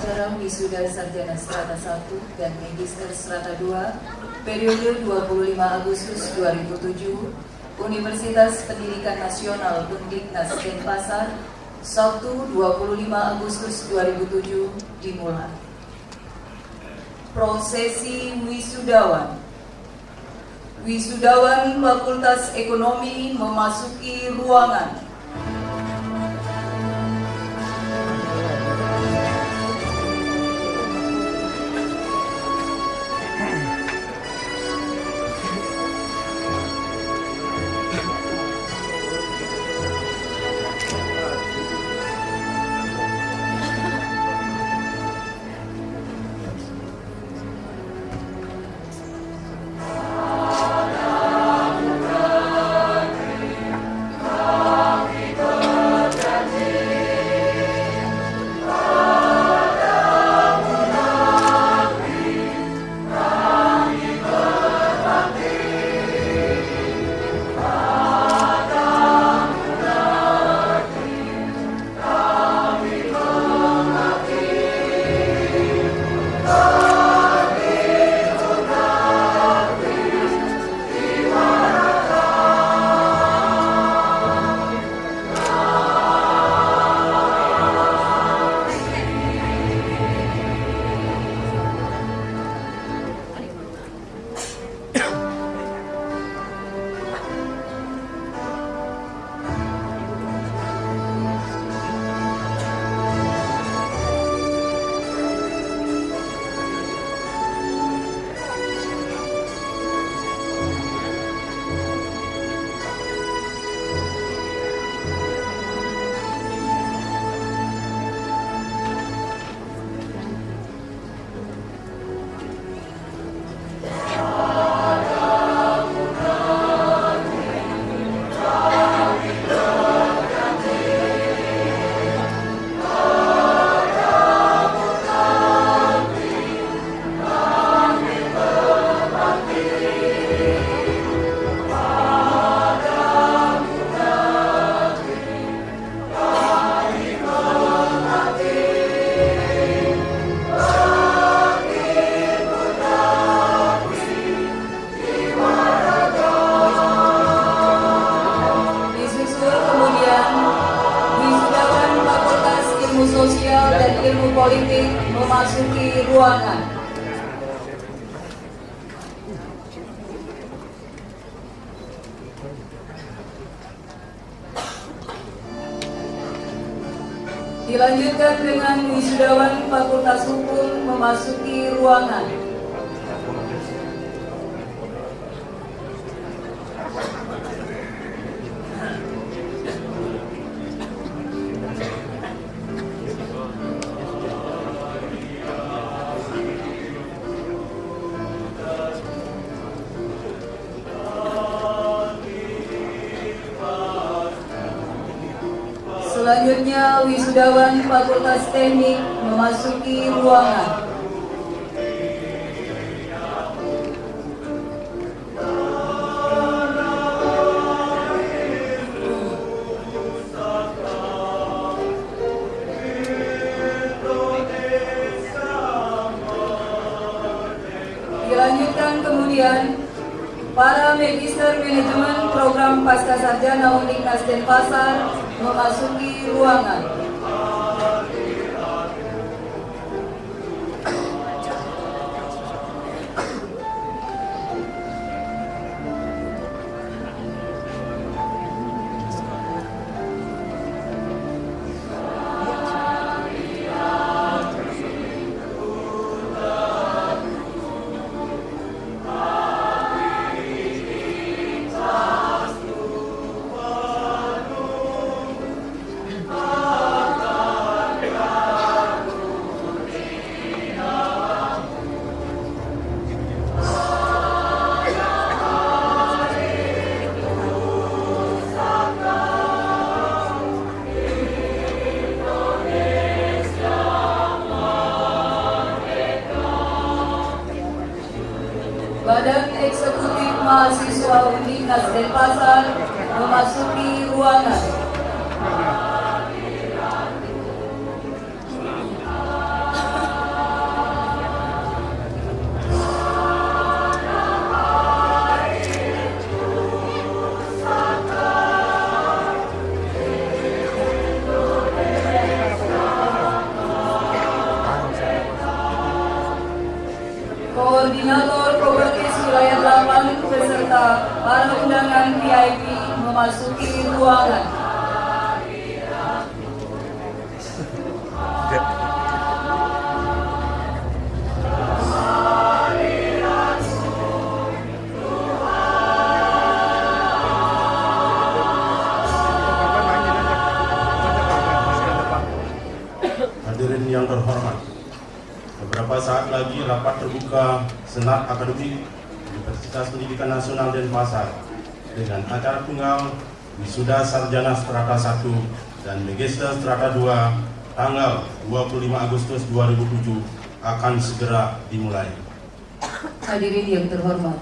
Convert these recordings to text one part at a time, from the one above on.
acara wisuda sarjana strata 1 dan magister strata 2 periode 25 Agustus 2007 Universitas Pendidikan Nasional Undiknas Denpasar, Sabtu 25 Agustus 2007 dimulai. Prosesi wisudawan. Wisudawan Fakultas Ekonomi memasuki ruangan. Sosial dan Ilmu Politik memasuki ruangan. Dilanjutkan dengan wisudawan Fakultas Hukum memasuki ruangan. Selanjutnya wisudawan Fakultas Teknik memasuki ruangan. Dilanjutkan kemudian para Magister Manajemen Program Pascasarjana Undiknas Denpasar memasuki ruangan. Badan Eksekutif Mahasiswa Undiknas Denpasar memasuki ruangan. memasuki ruangan. Hadirin yang terhormat, beberapa saat lagi rapat terbuka Senat Akademik Universitas Pendidikan Nasional Denpasar dengan acara tunggal Wisuda Sarjana Strata 1 dan Magister Strata 2 tanggal 25 Agustus 2007 akan segera dimulai. Hadirin yang terhormat,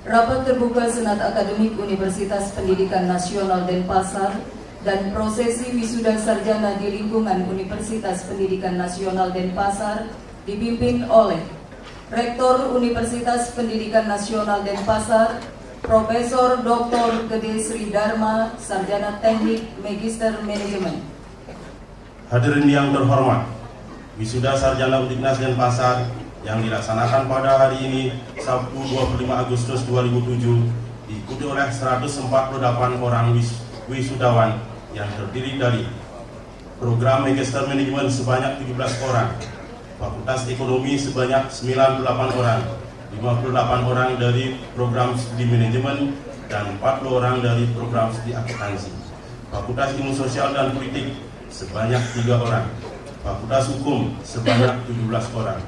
rapat terbuka Senat Akademik Universitas Pendidikan Nasional Denpasar dan prosesi wisuda sarjana di lingkungan Universitas Pendidikan Nasional Denpasar dipimpin oleh Rektor Universitas Pendidikan Nasional Denpasar, Profesor Dr. Gede Sri Dharma, Sarjana Teknik Magister Manajemen. Hadirin yang terhormat, wisuda sarjana Udiknas Denpasar yang dilaksanakan pada hari ini Sabtu 25 Agustus 2007 diikuti oleh 148 orang wisudawan yang terdiri dari program Magister Manajemen sebanyak 17 orang, Fakultas Ekonomi sebanyak 98 orang, 58 orang dari program studi manajemen, dan 40 orang dari program studi akuntansi. Fakultas Ilmu Sosial dan Politik sebanyak 3 orang, Fakultas Hukum sebanyak 17 orang,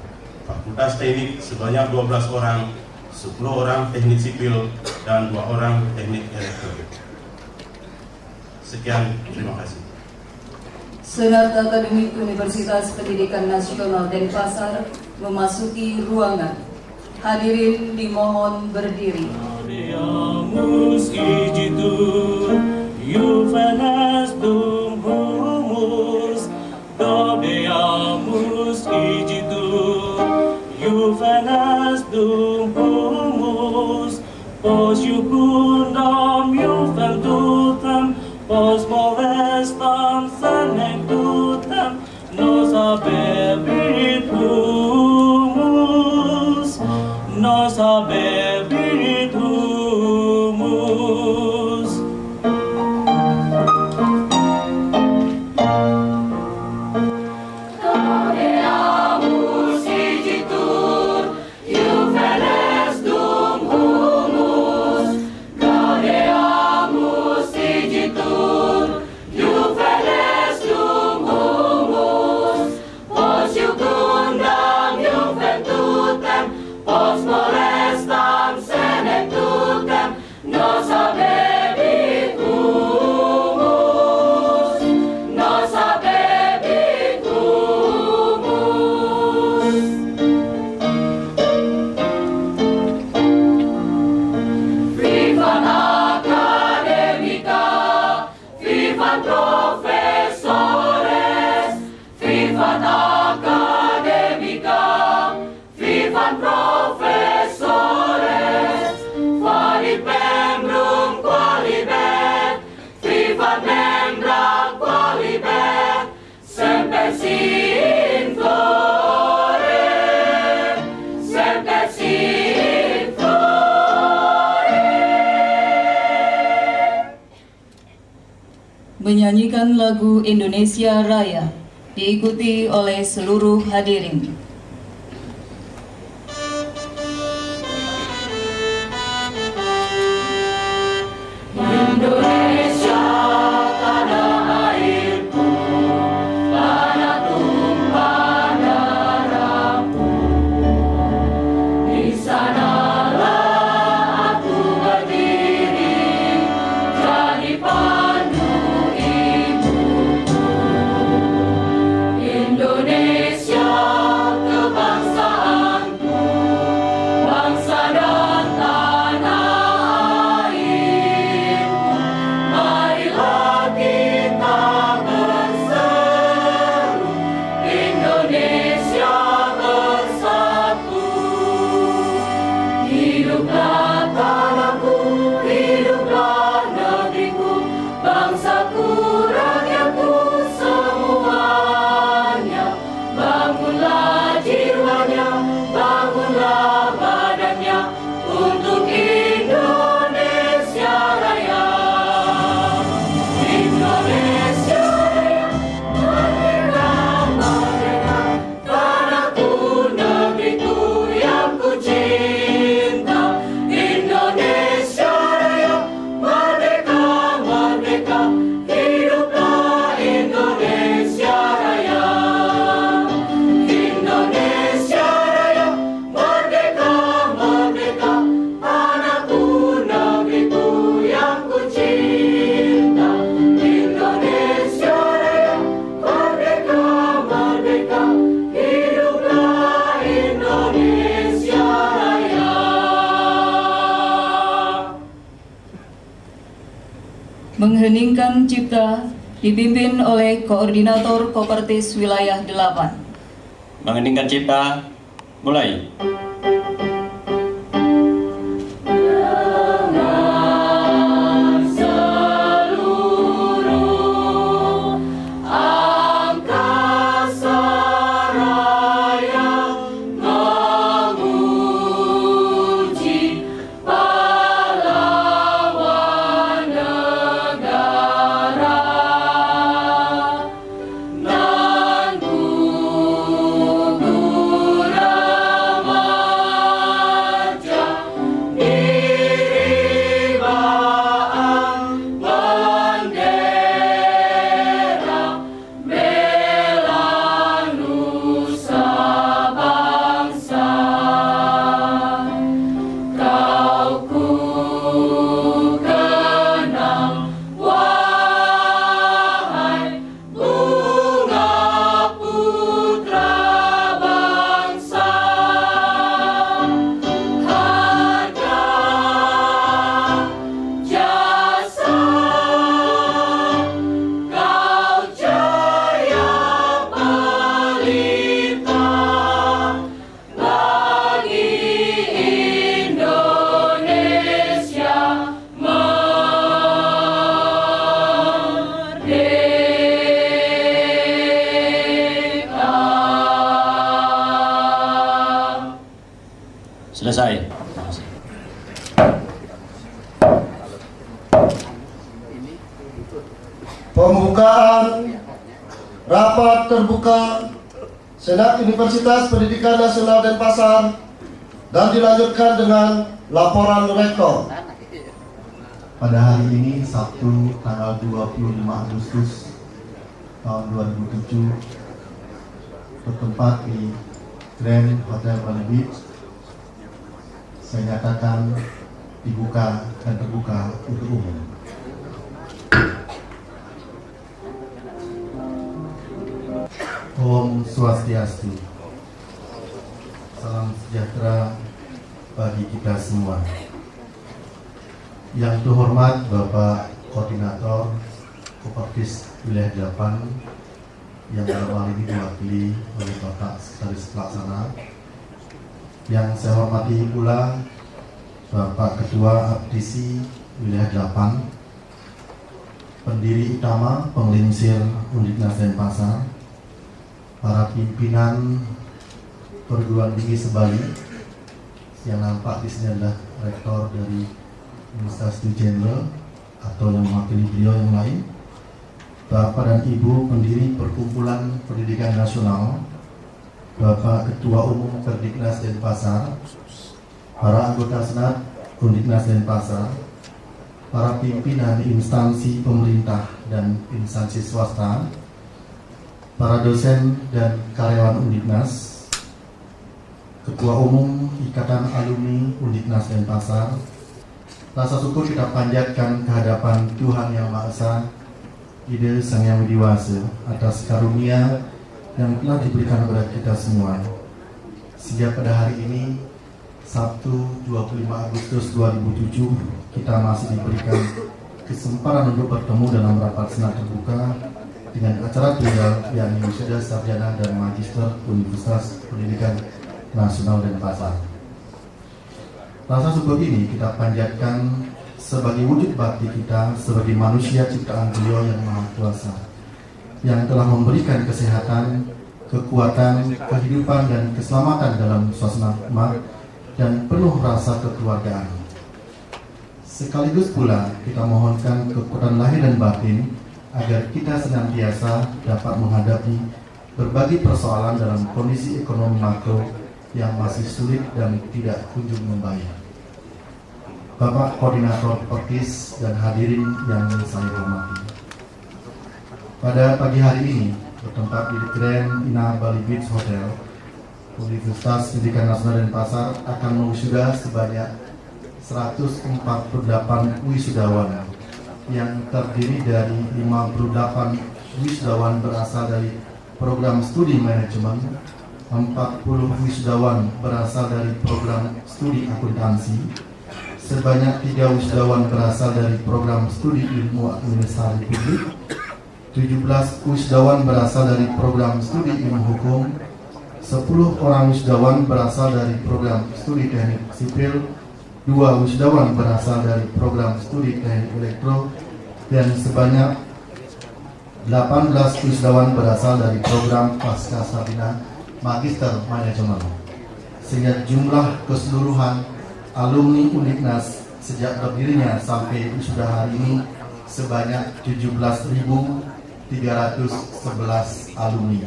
Fakultas Teknik sebanyak 12 orang, 10 orang teknik sipil, dan 2 orang teknik elektronik. Sekian, terima kasih. Senat Akademik Universitas Pendidikan Nasional Denpasar memasuki ruangan. Hadirin dimohon berdiri. Pos molestam senectutem, nos habebit humus, nos habebit humus. Doreamus igitur, iuvenes dum humus, doreamus igitur, iuvenes dum humus, pos iucundam iuventutem, pos molestam senectutem, nos habebit humus, nos habebit humus. Vivan academica, vivan professores, vivan academica, vivan professores, qualit membrum qualibet, vivan membra qualibet, semper si in flore, semper si in flore. Menyanyikan lagu Indonesia Raya diikuti oleh seluruh hadirin. Indonesia tanah airku, tanah tumpah darahku. Di sanalah aku berdiri, jadi pandu ibuku. Indonesia Mengeningkan Cipta dipimpin oleh Koordinator Kopertis Wilayah 8. Mengeningkan Cipta, mulai. Selesai. Pembukaan rapat terbuka Senat Universitas Pendidikan Nasional Denpasar dan dilanjutkan dengan laporan rektor. Pada hari ini, Sabtu tanggal 25 Agustus tahun 2007, bertempat di Grand Hotel Bali Beach, saya nyatakan dibuka dan terbuka untuk umum. Om Swastiastu. Salam sejahtera bagi kita semua. Yang terhormat Bapak Koordinator Kopertis Wilayah 8 yang dalam hal ini diwakili oleh Bapak Sekretaris Pelaksana. Yang saya hormati pula Bapak Ketua Aptisi Wilayah 8, pendiri utama Penglingsir Undiknas Denpasar, para pimpinan perguruan tinggi sebali, yang nampak di sini adalah rektor dari Universitas Jenderal atau yang mewakili beliau yang lain, Bapak dan Ibu pendiri Perkumpulan Pendidikan Nasional, Bapak Ketua Umum Perdiknas Denpasar, para anggota Senat Undiknas Denpasar, para pimpinan instansi pemerintah dan instansi swasta, para dosen dan karyawan Undiknas, Ketua Umum Ikatan Alumni Undiknas Denpasar, rasa syukur kita panjatkan kehadapan Tuhan Yang Maha Esa, Ide Sang Yang Widiwasa, atas karunia yang telah diberikan kepada kita semua. Sehingga pada hari ini, Sabtu 25 Agustus 2007, kita masih diberikan kesempatan untuk bertemu dalam rapat senat terbuka dengan acara tunggal yakni Wisuda Sarjana dan Magister Universitas Pendidikan Nasional Denpasar. Rasa syukur ini kita panjatkan sebagai wujud bakti kita sebagai manusia ciptaan Beliau yang Maha Kuasa, yang telah memberikan kesehatan, kekuatan, kehidupan, dan keselamatan dalam suasana hikmat dan penuh rasa kekeluargaan. Sekaligus pula kita mohonkan kekuatan lahir dan batin agar kita senantiasa dapat menghadapi berbagai persoalan dalam kondisi ekonomi makro yang masih sulit dan tidak kunjung membaik. Bapak Koordinator Kopertis dan hadirin yang saya hormati, pada pagi hari ini bertempat di Grand Ina Bali Beach Hotel, Universitas Pendidikan Nasional Denpasar akan mewisuda sebanyak 148 wisudawan yang terdiri dari 58 wisudawan berasal dari program studi manajemen, 40 wisudawan berasal dari program studi akuntansi, sebanyak 3 wisudawan berasal dari program studi ilmu administrasi publik, 17 wisudawan berasal dari program studi ilmu hukum, 10 orang wisudawan berasal dari program studi teknik sipil, 2 wisudawan berasal dari program studi teknik elektro, dan sebanyak 18 wisudawan berasal dari program pasca sarjana magister manajemen. Sehingga jumlah keseluruhan alumni Undiknas sejak berdirinya sampai wisuda hari ini sebanyak 17.311 alumni.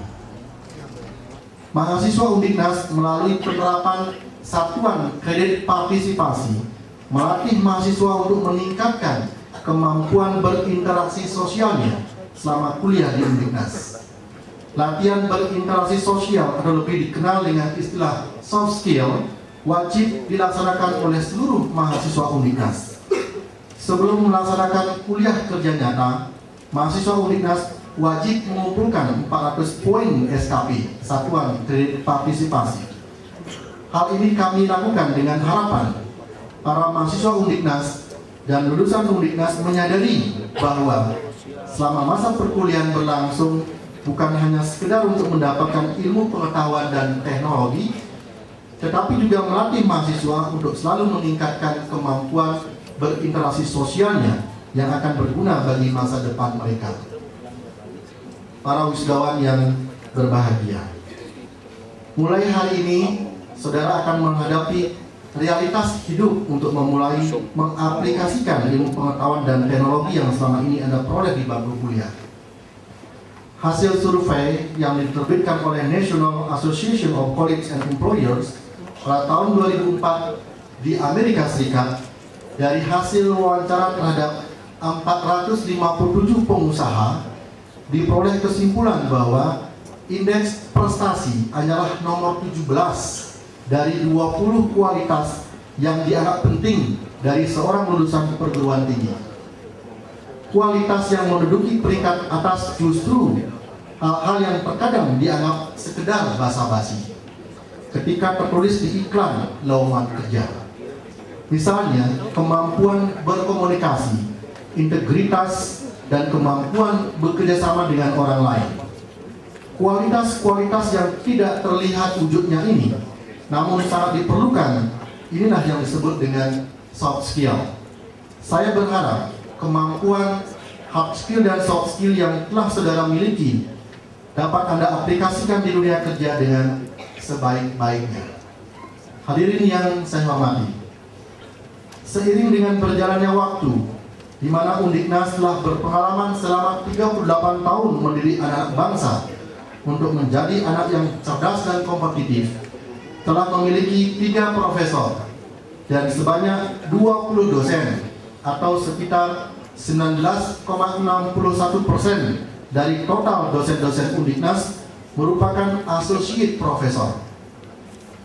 Mahasiswa Undiknas melalui penerapan satuan kredit partisipasi melatih mahasiswa untuk meningkatkan kemampuan berinteraksi sosialnya selama kuliah di Undiknas. Latihan berinteraksi sosial atau lebih dikenal dengan istilah soft skill wajib dilaksanakan oleh seluruh mahasiswa Undiknas. Sebelum melaksanakan kuliah kerja nyata, mahasiswa Undiknas wajib mengumpulkan 400 poin SKP, Satuan Kredit Partisipasi. Hal ini kami lakukan dengan harapan para mahasiswa Undiknas dan lulusan Undiknas menyadari bahwa selama masa perkuliahan berlangsung bukan hanya sekedar untuk mendapatkan ilmu pengetahuan dan teknologi, tetapi juga melatih mahasiswa untuk selalu meningkatkan kemampuan berinteraksi sosialnya yang akan berguna bagi masa depan mereka. Para wisudawan yang berbahagia, mulai hari ini saudara akan menghadapi realitas hidup untuk memulai mengaplikasikan ilmu pengetahuan dan teknologi yang selama ini Anda peroleh di bangku kuliah. Hasil survei yang diterbitkan oleh National Association of Colleges and Employers pada tahun 2004 di Amerika Serikat, dari hasil wawancara terhadap 457 pengusaha, diperoleh kesimpulan bahwa indeks prestasi hanyalah nomor 17 dari 20 kualitas yang dianggap penting dari seorang lulusan perguruan tinggi. Kualitas yang menduduki peringkat atas justru hal-hal yang terkadang dianggap sekedar basa-basi ketika tertulis di iklan lowongan kerja. Misalnya, kemampuan berkomunikasi, integritas, dan kemampuan bekerjasama dengan orang lain. Kualitas-kualitas yang tidak terlihat wujudnya ini, namun sangat diperlukan, inilah yang disebut dengan soft skill. Saya berharap kemampuan hard skill dan soft skill yang telah saudara miliki dapat Anda aplikasikan di dunia kerja dengan sebaik-baiknya. Hadirin yang saya hormati, seiring dengan berjalannya waktu, di mana Undiknas telah berpengalaman selama 38 tahun mendidik anak bangsa untuk menjadi anak yang cerdas dan kompetitif, telah memiliki 3 profesor dan sebanyak 20 dosen atau sekitar 19,61% dari total dosen-dosen Undiknas merupakan associate profesor.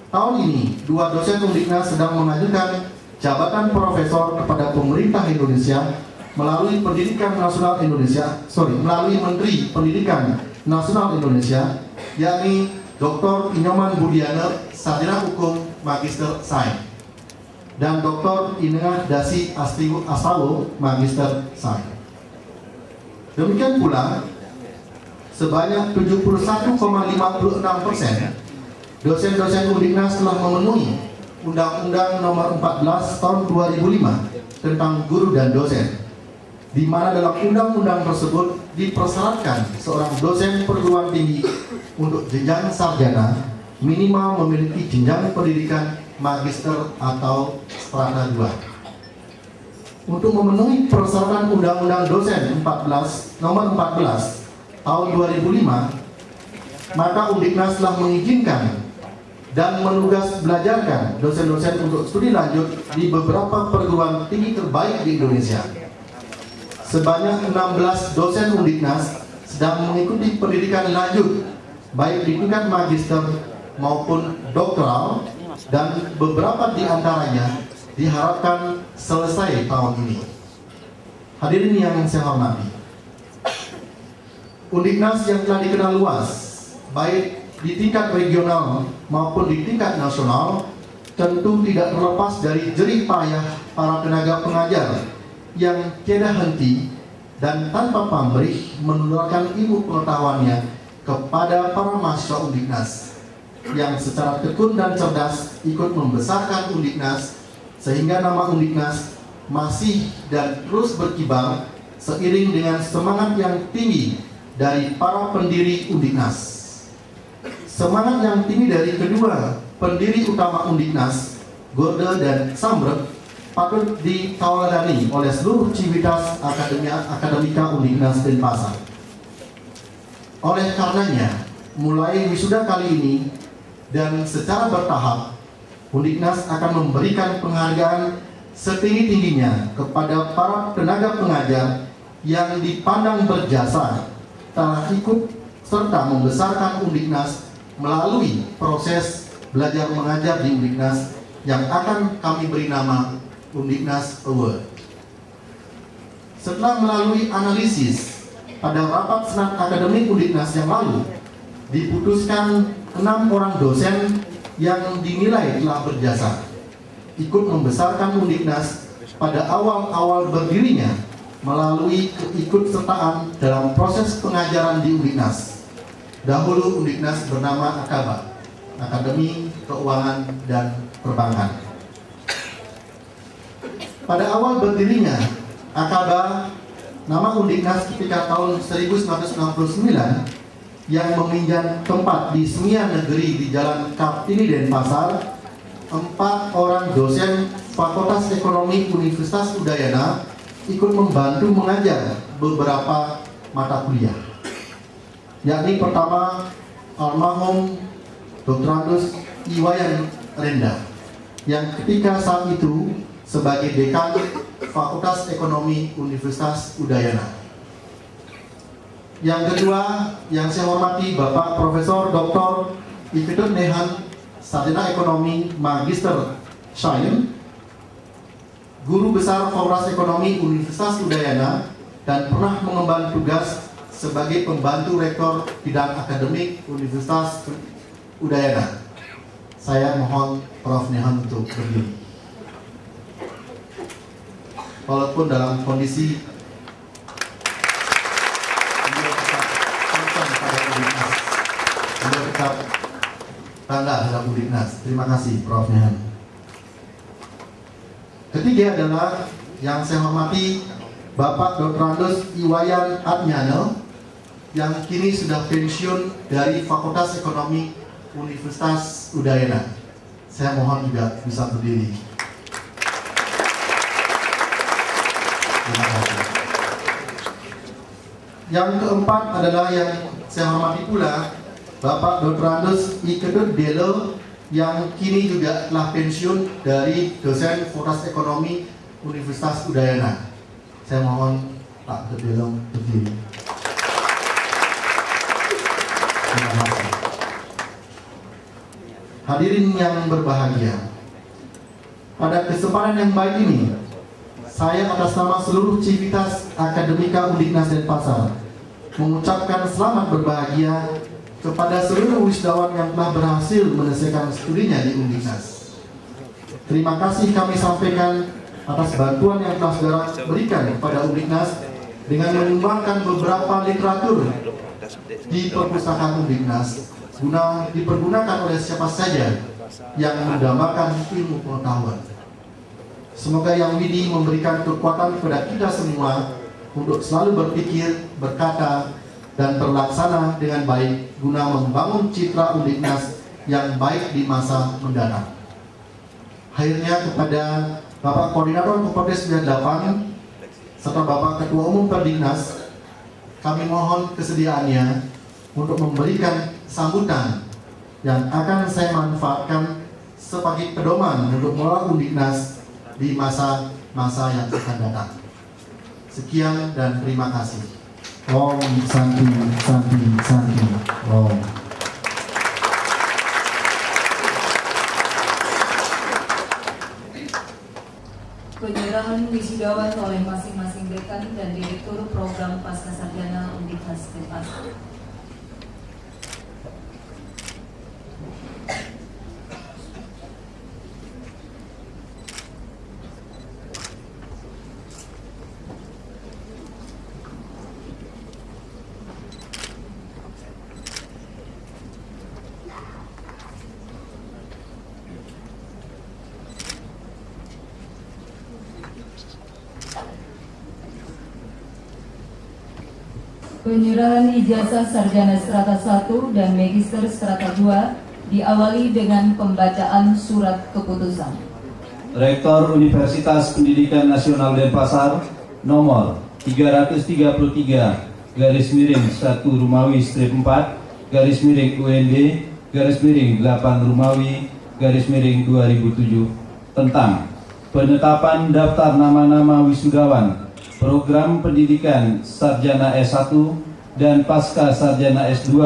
Tahun ini, 2 dosen Undiknas sedang mengajukan jabatan profesor kepada pemerintah Indonesia melalui melalui Menteri Pendidikan Nasional Indonesia, yakni Dr. Inyoman Budiana, Sarjana Hukum Magister Sains, dan Dr. Inengah Dasi Astawo, Magister Sains. Demikian pula, sebanyak 71,56% dosen-dosen Undiknas telah memenuhi Undang-Undang Nomor 14 Tahun 2005 tentang guru dan dosen, di mana dalam undang-undang tersebut dipersyaratkan seorang dosen perguruan tinggi untuk jenjang sarjana minimal memiliki jenjang pendidikan magister atau strata 2. Untuk memenuhi persyaratan Undang-Undang Dosen Nomor 14 Tahun 2005, maka Undiknas telah mengizinkan dan menugas belajarkan dosen-dosen untuk studi lanjut di beberapa perguruan tinggi terbaik di Indonesia. Sebanyak 16 dosen Undiknas sedang mengikuti pendidikan lanjut, baik di tingkat magister maupun doktoral, dan beberapa di antaranya diharapkan selesai tahun ini. Hadirin yang saya hormati, Undiknas yang telah dikenal luas, baik di tingkat regional maupun di tingkat nasional, tentu tidak terlepas dari jerih payah para tenaga pengajar yang tiada henti dan tanpa pamrih menularkan ilmu pengetahuannya kepada para mahasiswa Undiknas yang secara tekun dan cerdas ikut membesarkan Undiknas sehingga nama Undiknas masih dan terus berkibar seiring dengan semangat yang tinggi dari para pendiri Undiknas. Semangat yang tinggi dari kedua pendiri utama Undiknas, Gorde dan Samret, patut ditaladani oleh seluruh civitas akademika Undiknas Denpasar. Oleh karenanya, mulai wisuda kali ini dan secara bertahap, Undiknas akan memberikan penghargaan setinggi-tingginya kepada para tenaga pengajar yang dipandang berjasa telah ikut serta membesarkan Undiknas melalui proses belajar mengajar di Undiknas yang akan kami beri nama Undiknas Award. Setelah melalui analisis pada rapat senat akademik Undiknas yang lalu, diputuskan 6 orang dosen yang dinilai telah berjasa ikut membesarkan Undiknas pada awal-awal berdirinya melalui keikutsertaan dalam proses pengajaran di Undiknas. Dahulu Undiknas bernama AKABA, Akademi Keuangan dan Perbankan. Pada awal berdirinya AKABA, nama Undiknas ketika tahun 1969 yang meminjam tempat di Semia Negeri di Jalan Kartini Denpasar, 4 orang dosen Fakultas Ekonomi Universitas Udayana ikut membantu mengajar beberapa mata kuliah, yakni pertama almarhum Dr. Andus Iwayan Renda yang ketika saat itu sebagai dekan Fakultas Ekonomi Universitas Udayana. Yang kedua yang saya hormati Bapak Profesor Dr. Iketut Nehan, Sarjana Ekonomi Magister Sains, Guru Besar Fakultas Ekonomi Universitas Udayana dan pernah mengemban tugas sebagai pembantu rektor bidang akademik Universitas Udayana. Saya mohon Prof. Nehan untuk berdiri. Walaupun dalam kondisi beliau tetap concern pada Undiknas, beliau tetap bangga terhadap Undiknas. Terima kasih Prof. Nehan. Ketiga adalah yang saya hormati Bapak Dr. Andus Iwayan Admiano yang kini sudah pensiun dari Fakultas Ekonomi Universitas Udayana. Saya mohon juga bisa berdiri. Terima kasih. Yang keempat adalah yang saya hormati pula Bapak Dr. Andus Iketut Delo yang kini juga telah pensiun dari dosen Fakultas Ekonomi Universitas Udayana. Saya mohon Pak Dr. Delo berdiri. Terima kasih. Hadirin yang berbahagia, pada kesempatan yang baik ini, saya atas nama seluruh civitas akademika Undiknas Denpasar mengucapkan selamat berbahagia kepada seluruh wisudawan yang telah berhasil menyelesaikan studinya di Undiknas. Terima kasih kami sampaikan atas bantuan yang telah saudara berikan kepada Undiknas dengan menyumbangkan beberapa literatur di perpustakaan Undiknas guna dipergunakan oleh siapa saja yang mendambakan ilmu pengetahuan. Semoga Yang Widi memberikan kekuatan kepada kita semua untuk selalu berpikir, berkata, dan berlaksana dengan baik guna membangun citra Undiknas yang baik di masa mendatang. Akhirnya kepada Bapak Koordinator Koperdes 98 serta Bapak Ketua Umum Perdiknas, kami mohon kesediaannya untuk memberikan sambutan yang akan saya manfaatkan sebagai pedoman untuk mengelola Undiknas di masa-masa yang akan datang. Sekian dan terima kasih. Om Santi Santi Santi Om. Penyerahan wisudawan oleh masing-masing dekan dan direktur program Pascasarjana Undiknas Denpasar. Penyerahan ijazah sarjana strata 1 dan magister strata 2 diawali dengan pembacaan surat keputusan. Rektor Universitas Pendidikan Nasional Denpasar nomor 333 garis miring 1 Rumawi strip 4 garis miring UND garis miring 8 Rumawi garis miring 2007 tentang penetapan daftar nama-nama wisudawan program pendidikan sarjana S1 dan pasca sarjana S2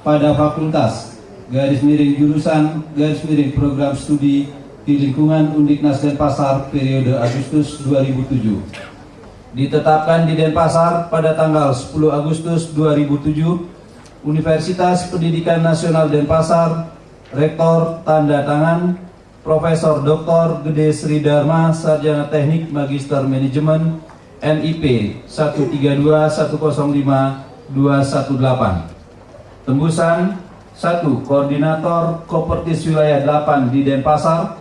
pada fakultas garis miring jurusan garis miring program studi di lingkungan Undiknas Denpasar periode Agustus 2007. Ditetapkan di Denpasar pada tanggal 10 Agustus 2007, Universitas Pendidikan Nasional Denpasar, Rektor tanda tangan Profesor Dr. Gede Sri Dharma, Sarjana Teknik Magister Manajemen, NIP 132105218. Tembusan 1. Koordinator Kopertis Wilayah 8 di Denpasar.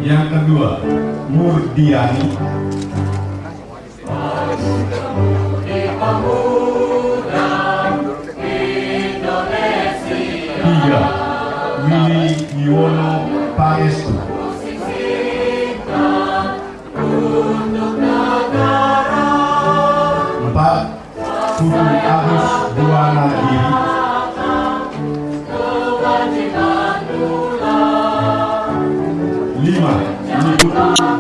Yang kedua, Murdiani. Tiga, Willy Yuwono Pangestu. Empat, Putu Agus Buana Giri. Lima, Niputu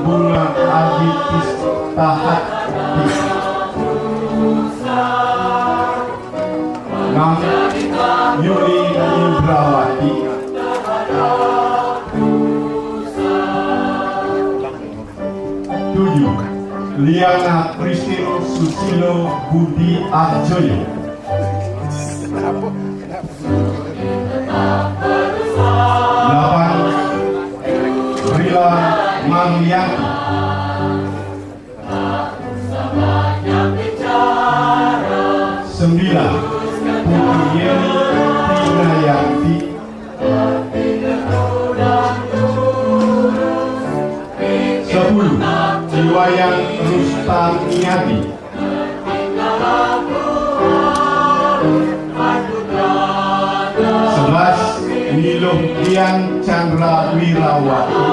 Bunga Adi Istahat. Enam, Yuli Indrawati. Tujuh, Liana Christine Susilo Budi Arjoyo. Delapan, Rila Mangyati. Sembilan, Putri Yeni Tinayanti. Sepuluh, Iwayan Rustamiati. 11, Niluh Dian Chandra Wirawati.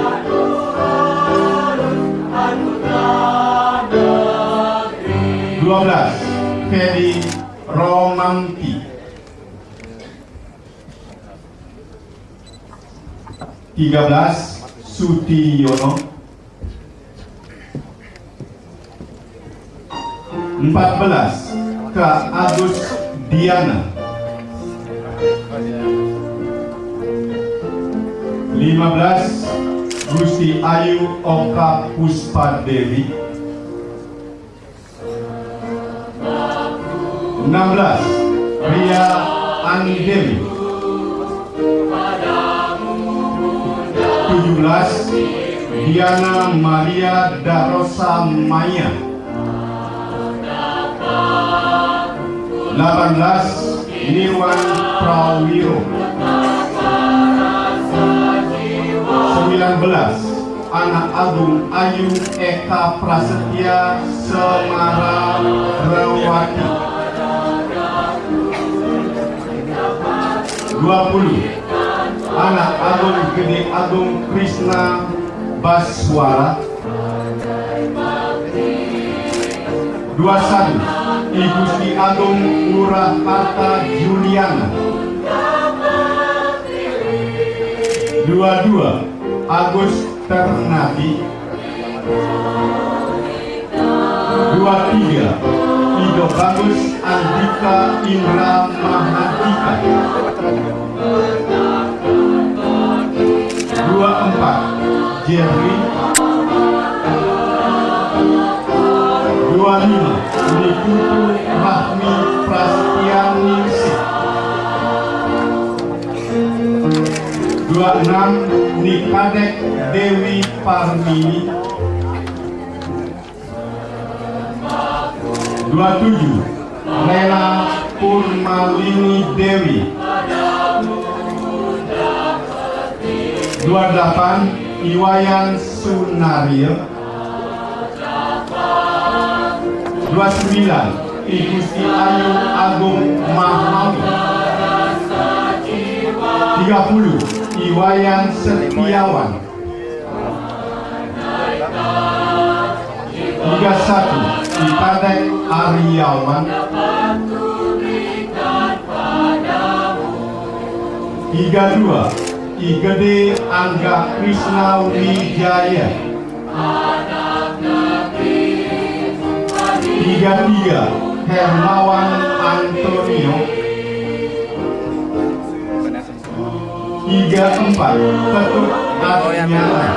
12, Ferry Romanti. 13, Sutiyono. 14, Kak Agus Diana. 15, Gusti Ayu Oka Puspadewi. 16, Ria Ani Dewi. 17, Diana Maria Darosa Maya. 18, Nirwan Prawiro. 19, Anak Agung Ayu Eka Prasetya Semara Rawati. 20, Anak Agung Gede Agung Krishna Baswara. 21, Igusti Agung Ngurah Karta Juliana. 22, Agus Ternadi. 23, Ido Bagus Andika Indra Mahardika. 24, Jerry. 25, Niputu Mahmi Prastianingsih. 26, Nikadek Dewi Parmini. 27, Lela Purmalini Dewi. 28, Iwayan Sunario. 29 I Gusti Ayu Agung Mahawi. 30 I Wayan Setiawan. 31 I Kadek Aryawan. 32 I Gede Angga Krishna Wijaya. 33 Hermawan Antonio. 34 Petut Adnyala.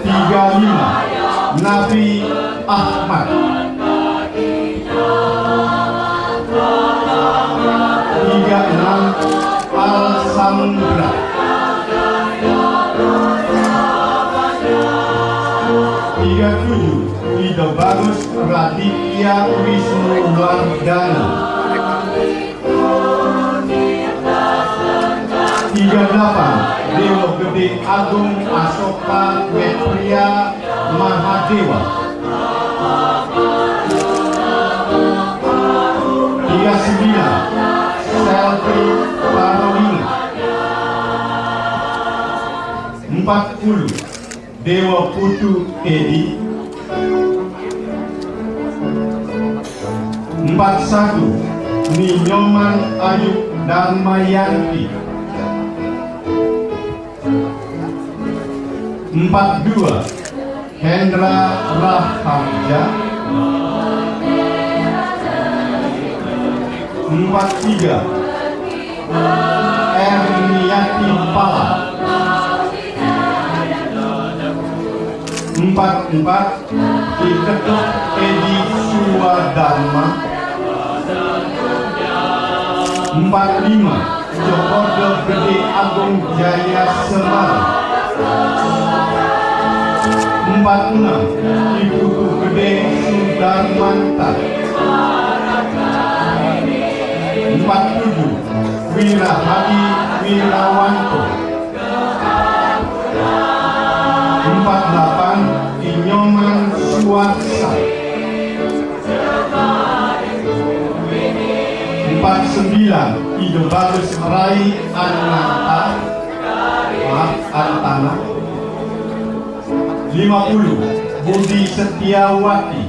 35 Nabi Ahmad. 36 Alsamdra. 37 Ida Bagus Raditya Wisnuwardana. 38 Dewa Gede Agung Asoka Metria Mahadewa. 39 Selvi Parolina. 40 Dewa Putu Edi. 41 Ninyoman Ayu Darmayanti. 42 Hendra Raharja. 43 Erniati Pala. 44 Ketut Edi Suwadharma. 45 Jokodo Gede Agung Jaya Semarang. 46 Ibu Gede Sudarmanta. 47 Wirahadi Wirawanto. 48 Inyoman Suwarsa. 49 Ido Bagus Rai Antana. 50 Budi Setiawati.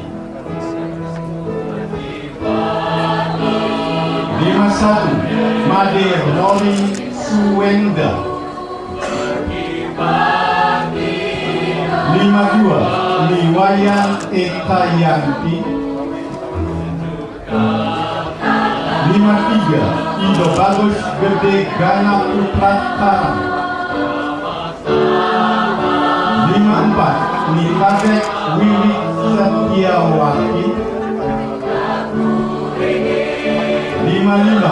51 Made Rory Suwenda. 52 Liwayan Ekayanti. 53 Ido Bagus Gede Gana Putra Karang. 54 Nikadek Wiwi Setiawati. 55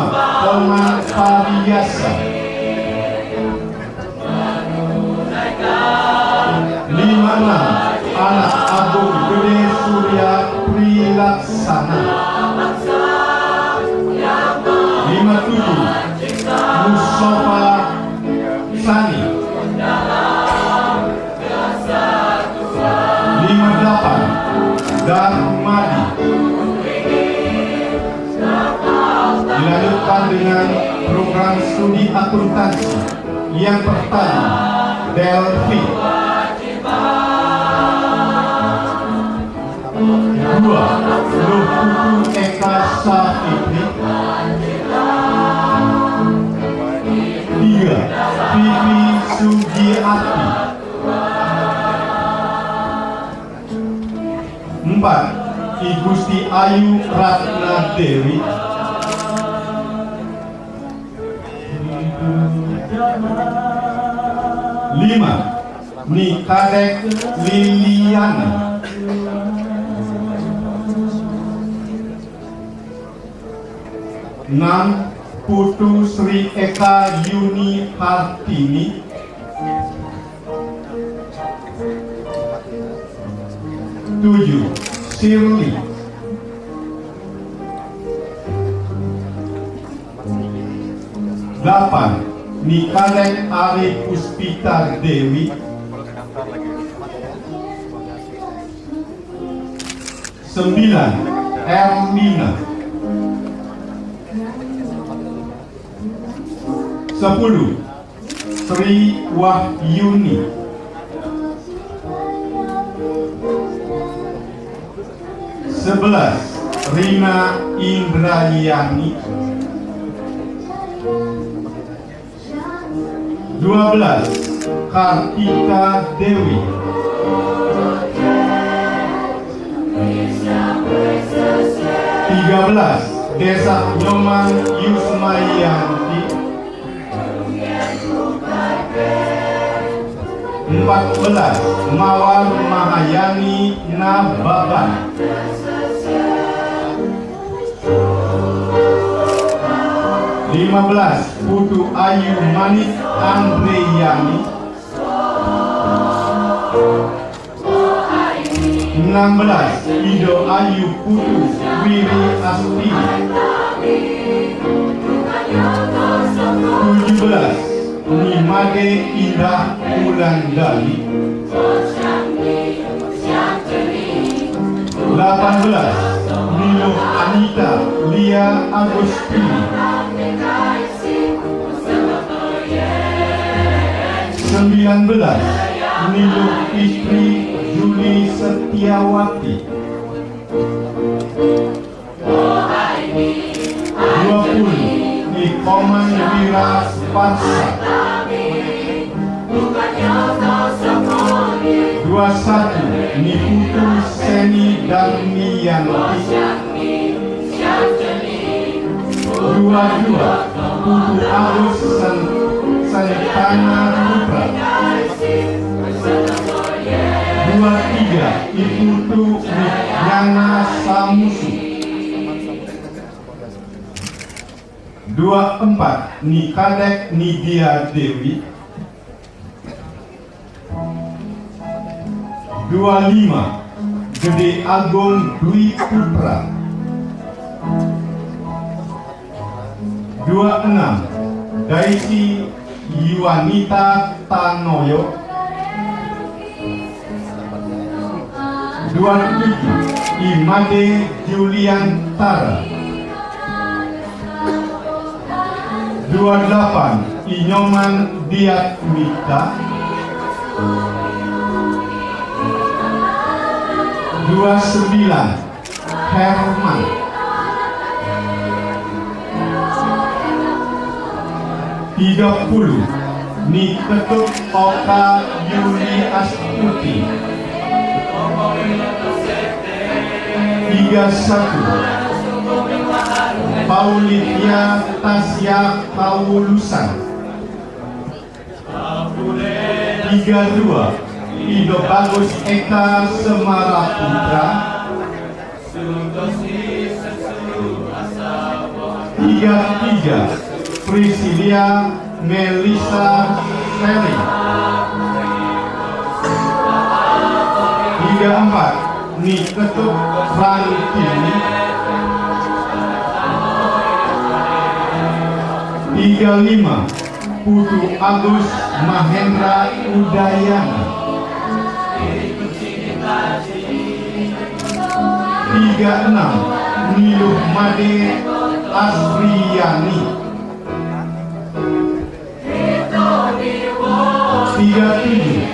Koman Pariasa. 56 Anak Agung Gede Surya Prilaksana. 57 Mustafa Sani. 58 Darmadi. Dilanjutkan dengan program studi akuntansi. Yang pertama Delphi. 2 Luhputu Eka Safitri. 3 Vivi Sugiati. 4 I Gusti Ayu Ratna Dewi. 5 Nikadek Liliana. 6 Putu Sri Eka Yuni Hartini. 7 Shirley. 8 Nikadek Ari Puspita Dewi. 9. Erlina. 10. Sri Wahyuni. 11. Rina Indrayani. 12. Kartika Dewi. 13. Desa Nyoman Yusmayanti. 14. Mawar Mahayani Nababan. 15. Putu Ayu Manik Andreyani. 16. Ido Ayu Putu Wiri Asti. 17. Nimade Indah Wulandari. 18. Nilo Anita Lia Agustini. 19. Nilo Istri Juli Setiawati. 20. Ikoman Wira Parsa. 21. Niputu Seni Darmiyanti. 22. Putu Agus Santana Putra. 23. Iputu Widyana Samusu. 24. Nikadek Nidia Dewi. 25. Gede Agung Dwi Putra. 26. Daisy Yuwanita Tanoyo. 27. Imade Julian Tara. 28. Inyoman Diatmika. 29. Herman. 30. Niketuk Oka Yuli Astuti. 31. Paulitia Tasya Paulusan. 32. Ido Bagus Eka Semara Putra. 33. Priscilia Melisa Seli. 34. Niketuk Frantini. 35. Putu Agus Mahendra Udayana. 36. Niluh Made Asriyani. 37.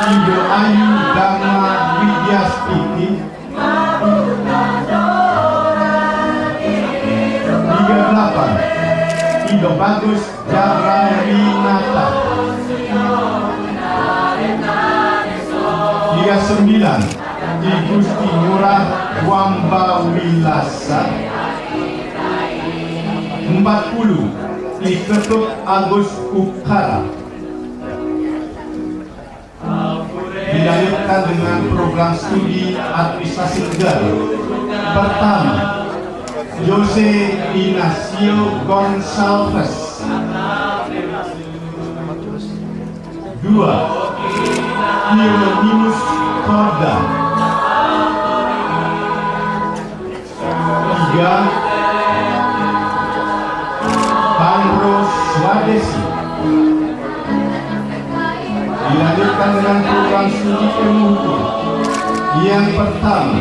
Ido Ayu Dharma Widyastiti. 38. Ido Bagus Jarawinata. 39. Di Gusti Ngurah Wamba Wilasa. 40. Di Ketut Agus Ukara. Dilanjutkan dengan program studi administrasi negara. Pertama, Jose Ignacio Gonçalves. 2. Hieronymus Korda. 3. Pandro Swadesi. Dilanjutkan dengan program studi ilmu hukum. Yang pertama,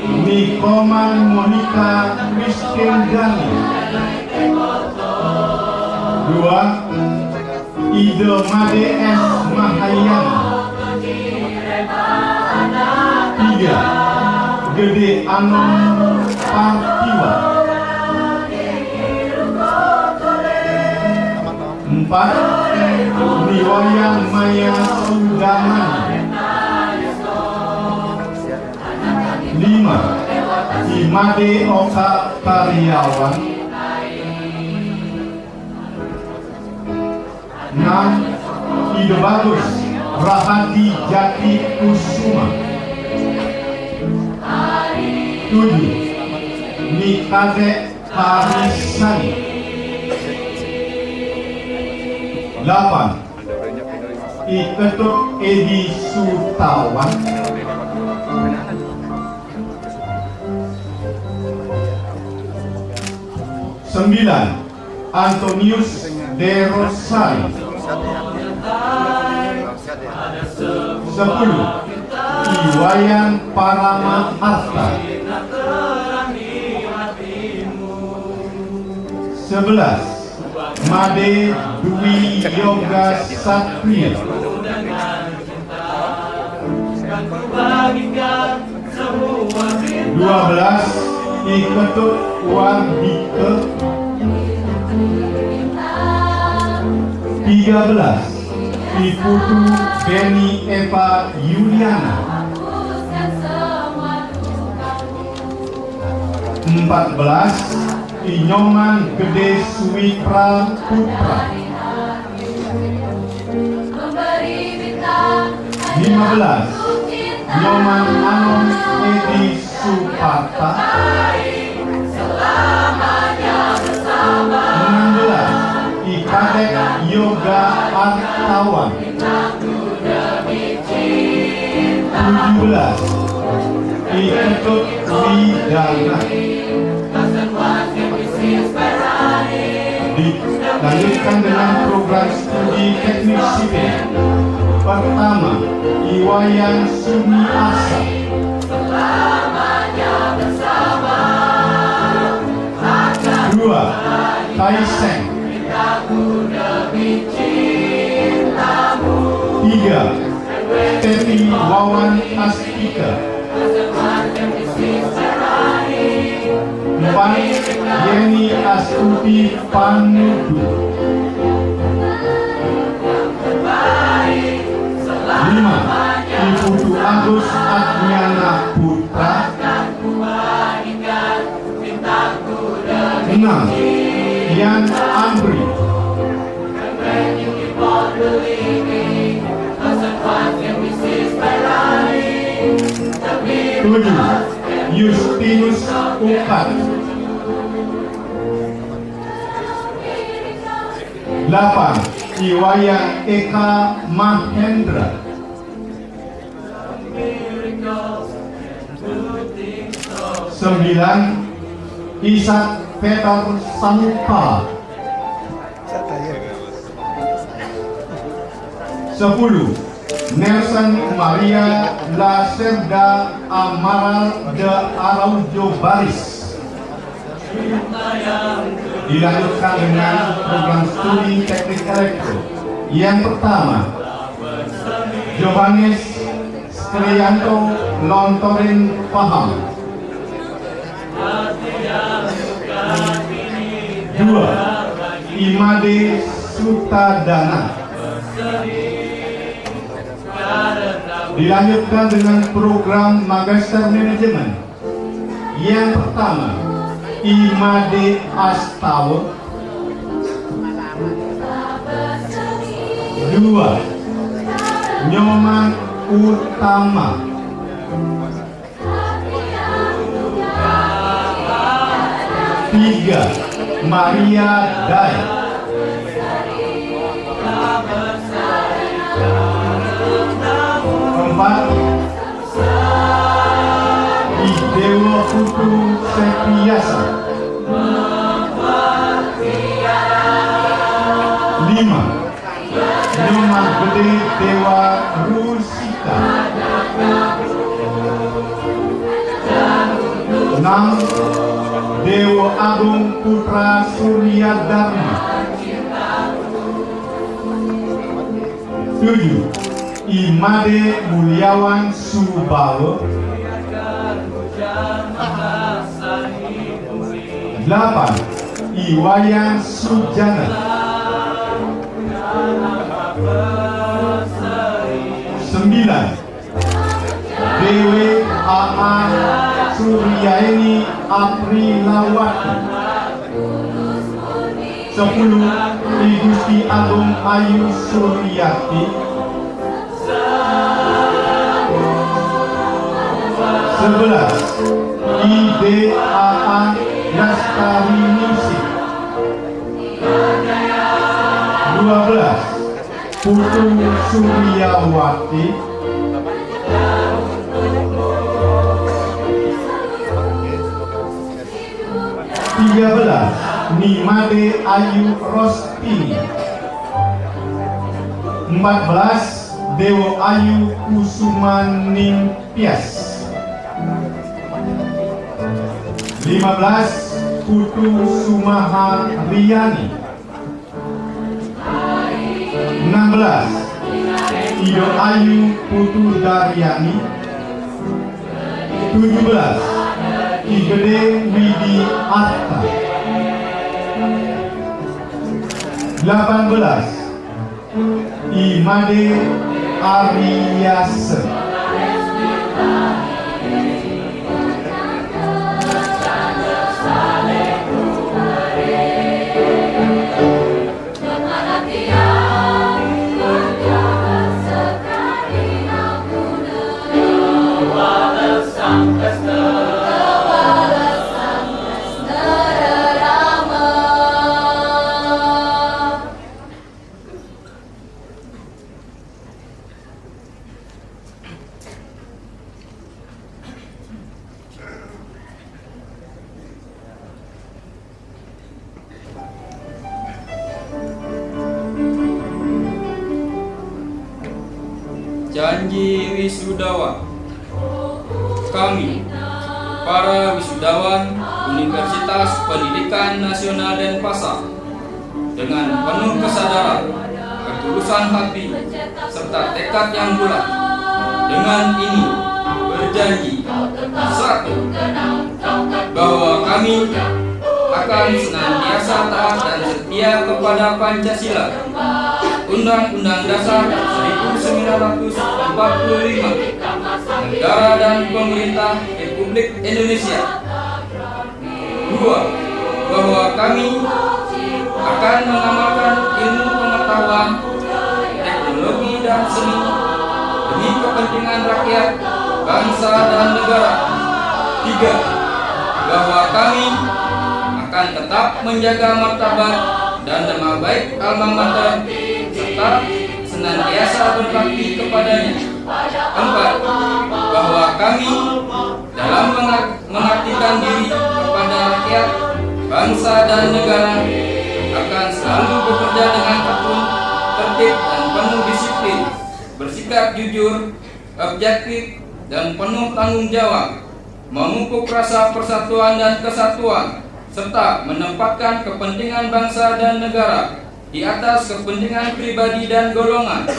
Nikoman Monica Christine Dani. 2. Ide Made S. Mahayana. 3. Gede Anom Partiwa. 4. Niwayan Maya Sudamani. 5. Imade Oka Karyawan. 6. Ide Bagus Rahadi Jati Kusuma. 7. Nikade Harisani. 8. Iketut Edi Sutawan. 9. Antonius De Rosari. 10. Iwayan Parama Arta. 11. Made Dwi Yoga Satria. 12. Iketut Wandike. 13. Iputu Beni Eva Yuliana. 14. Inyoman Gede Suwitra Putra. 15. Nyoman Anom Edi Suparta. 16. Ikadek Yoga Artawan. 17. Iketut Widana. Dilanjutkan dengan program studi teknik sipil. Pertama, Iwayan Sumi Asa. 2. Kaiseng. 3. Tepi Wawan Astika. 4. Yeni Astuti Panudu. 5. Iputu Agus Agniana Putra. 6. Yan Ambri. 7. Justinus Ukat. 8. Iwayan Eka Mahendra. 9. Ishak Peter Samuka. 10. Nelson Maria Lacerda Amaral de Araujo Baris. Dilanjutkan dengan program studi teknik elektro. Yang pertama, Johannes Sprianto Lontorin Paham. 2. Imade Sutadana. Dilanjutkan dengan program Magister Manajemen. Yang pertama, Imade Astawa. 2. Nyoman Utama. 3. Maria Dai. 4. Idewa Putu Sepiasa. 5. Nyoman Gede Dewa Rusita. 6. Dewo Agung Putra Surya Dharma. 7. Imade Mulyawan Subawa. 8. Iwayan Sujana. 9. Dewi A.A. Suryaini Aprilawati. 10. Igusti Agung Ayu Suryati. 11. IDAA Lestari Musik. 12. Putu Suryawati. 13. Nimade Ayu Rostini. 14. Dewo Ayu Kusumaning Pias. 15. Putu Sumaha Riyani. 16. Ido Ayu Putu Daryani. 17. Igede Widi Atta. 18. Imade Ariyase. Janji wisudawan. Kami, para wisudawan Universitas Pendidikan Nasional Denpasar, dengan penuh kesadaran, ketulusan hati, serta tekad yang bulat, dengan ini berjanji: 1. Bahwa kami akan senantiasa taat dan setia kepada Pancasila, Undang-Undang Dasar 1945, negara dan pemerintah Republik Indonesia. 2. Bahwa kami akan mengamalkan ilmu pengetahuan, teknologi dan seni demi kepentingan rakyat, bangsa dan negara. 3. Bahwa kami akan tetap menjaga martabat dan nama baik alma mater serta senantiasa berbakti kepadanya. 4. Bahwa kami dalam mengabdikan diri kepada rakyat, bangsa dan negara akan selalu bekerja dengan tekun, tertib dan penuh disiplin, bersikap jujur, objektif dan penuh tanggung jawab, memupuk rasa persatuan dan kesatuan, serta menempatkan kepentingan bangsa dan negara di atas kepentingan pribadi dan golongan.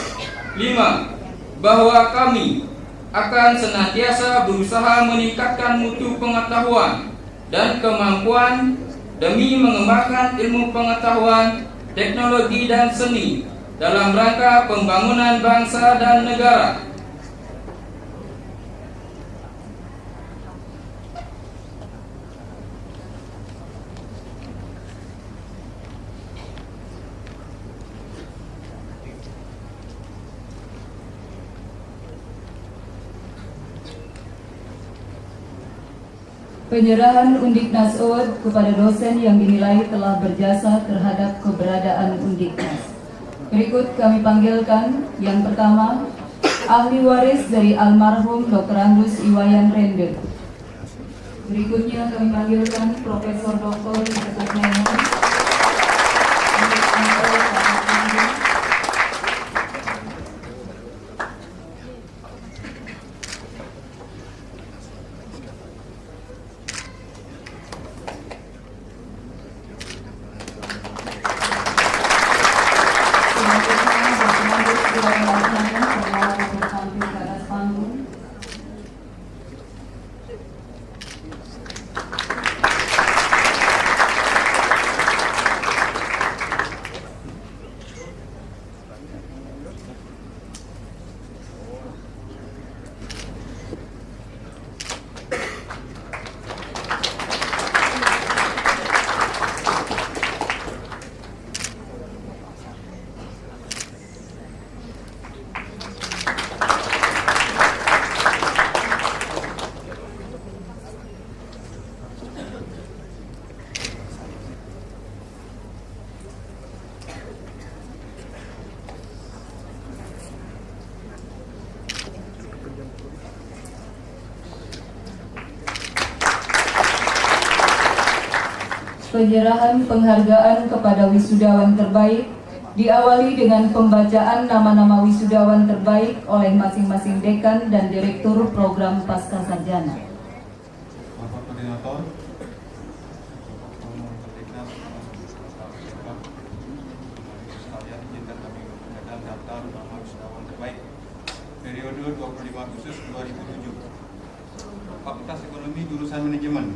5. Bahwa kami akan senantiasa berusaha meningkatkan mutu pengetahuan dan kemampuan demi mengembangkan ilmu pengetahuan, teknologi dan seni dalam rangka pembangunan bangsa dan negara. Penyerahan Undiknas Award kepada dosen yang dinilai telah berjasa terhadap keberadaan Undiknas. Berikut kami panggilkan yang pertama, ahli waris dari almarhum Dr. Andus Iwayan Rende. Berikutnya kami panggilkan Profesor Dr. Yusuf Memon. Penyerahan penghargaan kepada wisudawan terbaik diawali dengan pembacaan nama-nama wisudawan terbaik oleh masing-masing dekan dan direktur program Pascasarjana. Bapak Koordinator, sekalian izinkan kami membacakan daftar nama wisudawan terbaik periode 25 Agustus 2007. Fakultas Ekonomi jurusan Manajemen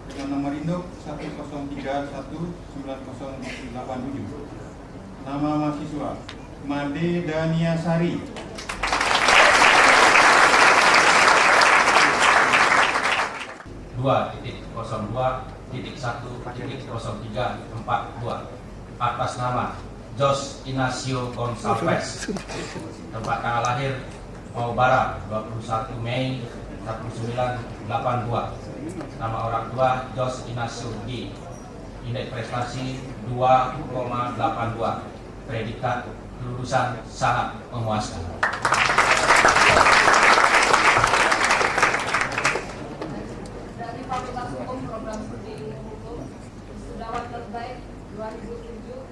dengan nomor induk 103190887. Nama mahasiswa Made Daniasari. atas nama Jos Inacio Gonçalves, tempat tanggal lahir Maubara 21 Mei 1982, nama orang tua Jos Inacio G, indeks prestasi 2,82, predikat lulusan sangat memuaskan. Dari Fakultas Hukum Program Studi Hukum, wisudawan terbaik 2007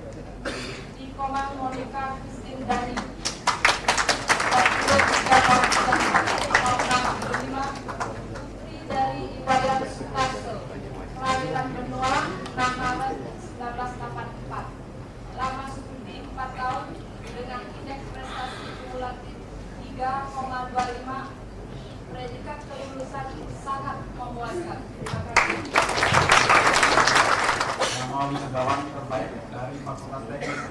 di Komang Monica Christine Dani. 43 tahun putri dari Iwayan Sukarso, kelahiran Benua 6 Maret 1984. Lama studi 4 tahun dengan indeks prestasi kumulatif 3,25, predikat kelulusan sangat memuaskan. Terima kasih. Nama wisudawan terbaik dari Fakultas Teknik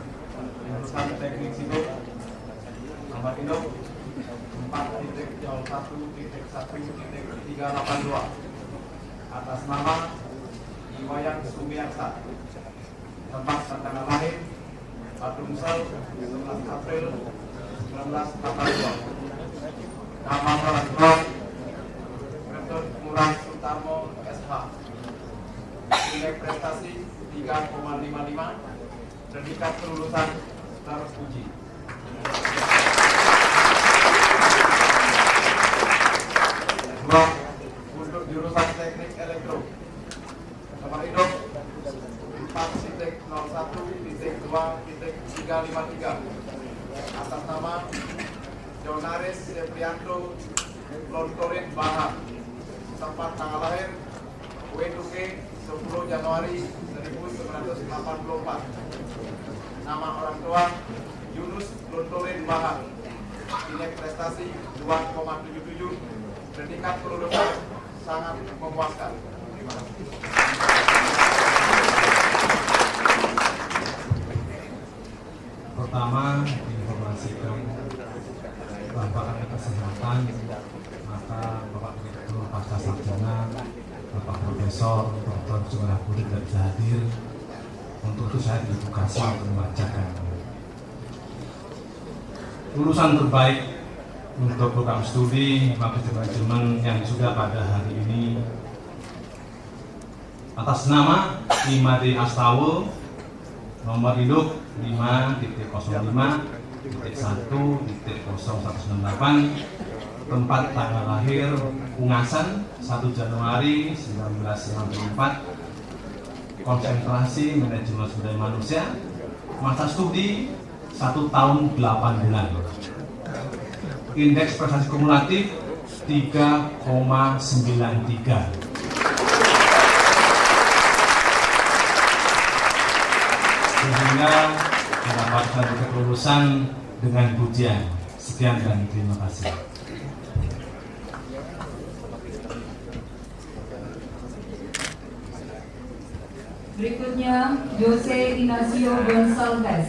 jurusan Teknik Sipil, nomor induk 4.01.1.382, atas nama Iwayan Sumiarsa, tempat tanggal lahir Padungsel 11 April 1982, nama orang tua Rektor Murah Sutarmo SH, indeks prestasi 3,55, predikat kelulusan teruji. Untuk jurusan Teknik Elektro, nomor induk 4.01.2.353, atas nama Jonaris Seprianto Lontorin Bahar, tempat tanggal lahir W2K 10 Januari 1984, nama orang tua Yunus Lontorin Bahar, indeks prestasi 2,77, predikat kelulusan sangat memuaskan. Terima kasih. Pertama, informasikan Bapak Ahli Kesehatan, maka Bapak Direktur Pascasarjana, Bapak Profesor Dr. Jumlah Kulit tidak bisa hadir. Untuk itu saya diedukasi untuk membacakan lulusan terbaik untuk program studi Magister Manajemen yang sudah pada hari ini atas nama Imade Astawa, nomor induk 5.01.0198, tempat tanggal lahir Ungasan 1 Januari 1994, konsentrasi manajemen sumber daya manusia, masa studi 1 tahun 8 bulan, indeks prestasi kumulatif 3,93. Sehingga mendapatkan kelulusan dengan pujian. Sekian dan terima kasih. Berikutnya Jose Inacio Gonçalves.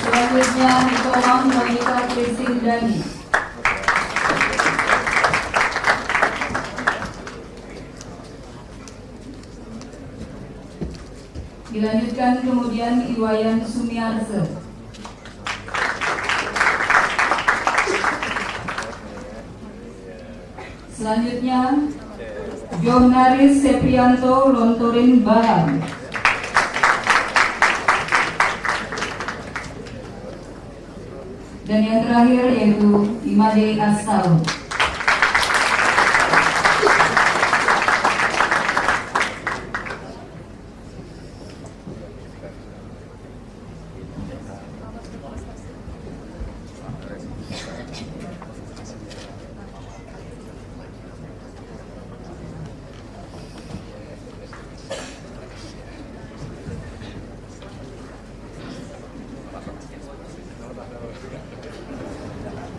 Selanjutnya Nikomang Monica Christine Dani. Dilanjutkan kemudian Iwayan Sumiarsa. Selanjutnya Jonaris Seprianto Lontorin Bahar. Dan yang terakhir yaitu Imade Astau.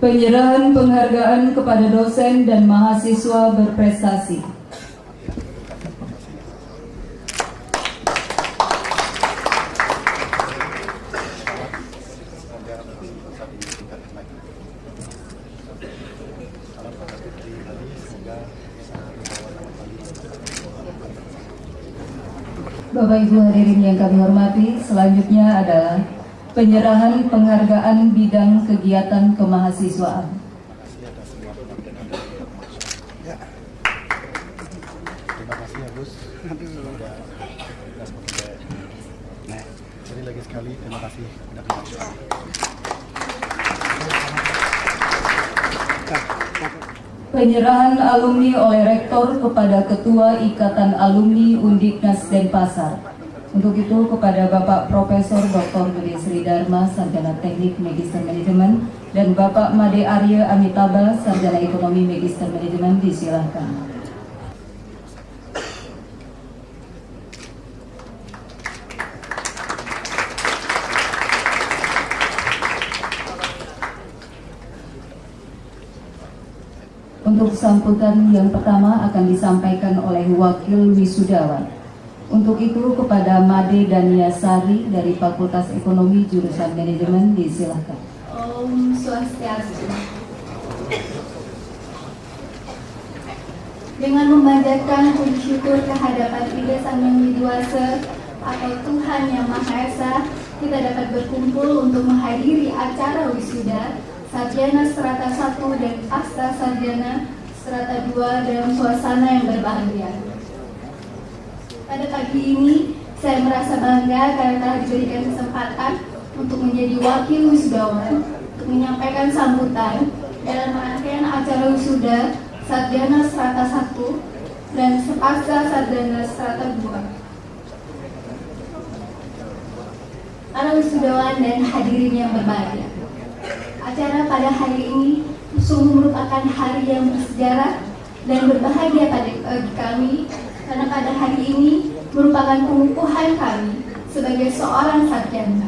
Penyerahan penghargaan kepada dosen dan mahasiswa berprestasi. Bapak Ibu hadirin yang kami hormati, selanjutnya adalah penyerahan penghargaan bidang kegiatan kemahasiswaan. Terima kasih ya Gus. Nah, jadi lagi sekali terima kasih. Penyerahan alumni oleh Rektor kepada Ketua Ikatan Alumni Undiknas Denpasar. Untuk itu kepada Bapak Profesor Dr. Gede Sri Dharma, Sarjana Teknik Magister Manajemen, dan Bapak Made Arya Amitabha, Sarjana Ekonomi Magister Manajemen, disilahkan. Untuk sambutan yang pertama akan disampaikan oleh Wakil Wisudawan. Untuk itu kepada Made Daniasari dari Fakultas Ekonomi Jurusan Manajemen, disilahkan. Om Swastiastu. Dengan memanjatkan puji syukur kehadapan Ida Sang Yang Widiwasa atau Tuhan Yang Maha Esa, kita dapat berkumpul untuk menghadiri acara wisuda Sarjana Strata 1 dan Pasca Sarjana Strata 2 dalam suasana yang berbahagia. Pada pagi ini, saya merasa bangga karena telah diberikan kesempatan untuk menjadi wakil wisudawan untuk menyampaikan sambutan dalam rangkaian acara wisuda Sarjana Strata 1 dan Pasca Sarjana Strata 2. Para wisudawan dan hadirin yang berbahagia, acara pada hari ini sungguh merupakan hari yang bersejarah dan berbahagia bagi kami, karena pada hari ini merupakan pengukuhan kami sebagai seorang sarjana.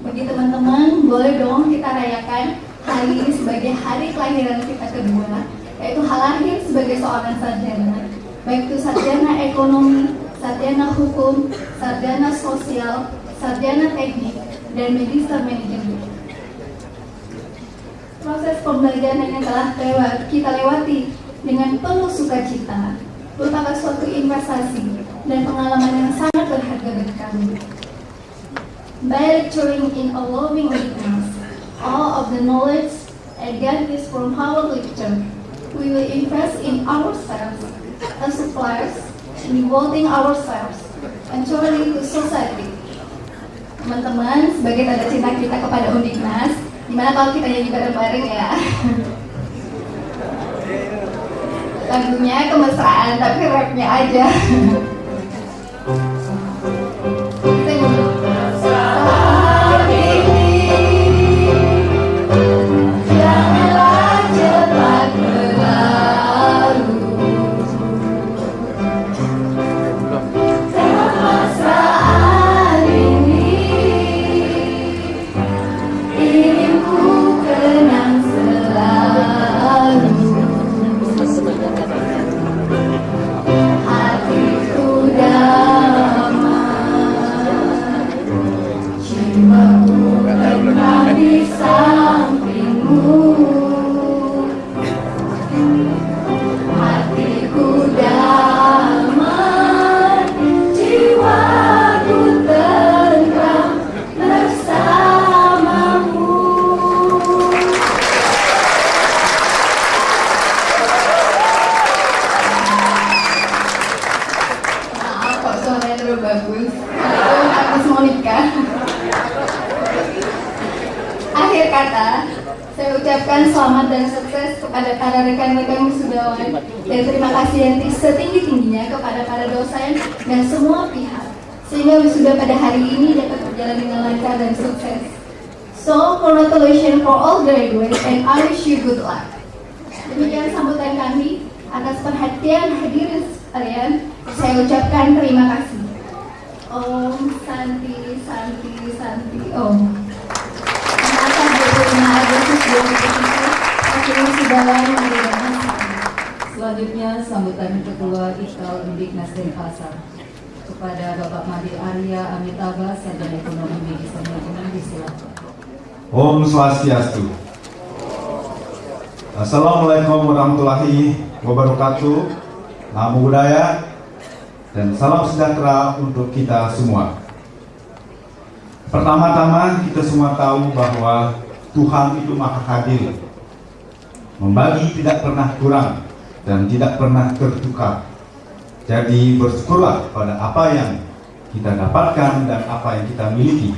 Bagi teman-teman, boleh dong kita rayakan hari ini sebagai hari kelahiran kita kedua, yaitu hal lahir sebagai seorang sarjana, baik itu sarjana ekonomi, sarjana hukum, sarjana sosial, sarjana teknik, dan magister manajemen. Proses pembelajaran yang telah kita lewati dengan penuh sukacita merupakan suatu investasi dan pengalaman yang sangat berharga bagi kami. By lecturing in a loving witness, all of the knowledge and guidance from our lecture, we will invest in ourselves as suppliers, devoting ourselves entirely to society. Teman-teman, sebagai tanda cinta kita kepada Undiknas, gimana kalau kita nyanyi bareng-bareng ya? Lagunya kemesraan, tapi rapnya aja. Kita nyanyi. Saat ini, janganlah cepat berlalu. Kemesraan ini ingin ku kenang selalu. Hatiku damai, jiwaku tenang di sampingmu. Hatiku damai, jiwaku tenang bersamamu. Bagus, aku mau nikah. Akhir kata, mengucapkan selamat dan sukses kepada para rekan-rekan wisudawan dan terima kasih yang setinggi-tingginya kepada para dosen dan semua pihak sehingga wisuda pada hari ini dapat berjalan dengan lancar dan sukses. So, congratulations for all graduates and I wish you good luck. Demikian sambutan kami. Atas perhatian hadirin sekalian, saya ucapkan terima kasih. Om Santi Santi Santi Om. Tanggal 25 Agustus 2007, Wakil Wisudawan Madinah. Selanjutnya sambutan Ketua Ikal Undiknas Denpasar kepada Bapak Made Arya Amitaba, Sarjana Ekonomi Medis dan Manajemen, disilakan. Om Swastiastu. Assalamualaikum warahmatullahi wabarakatuh. Namo Buddhaya dan salam sejahtera untuk kita semua. Pertama-tama kita semua tahu bahwa Tuhan itu Maha Hadir, membagi tidak pernah kurang dan tidak pernah tertukar. Jadi bersyukurlah pada apa yang kita dapatkan dan apa yang kita miliki.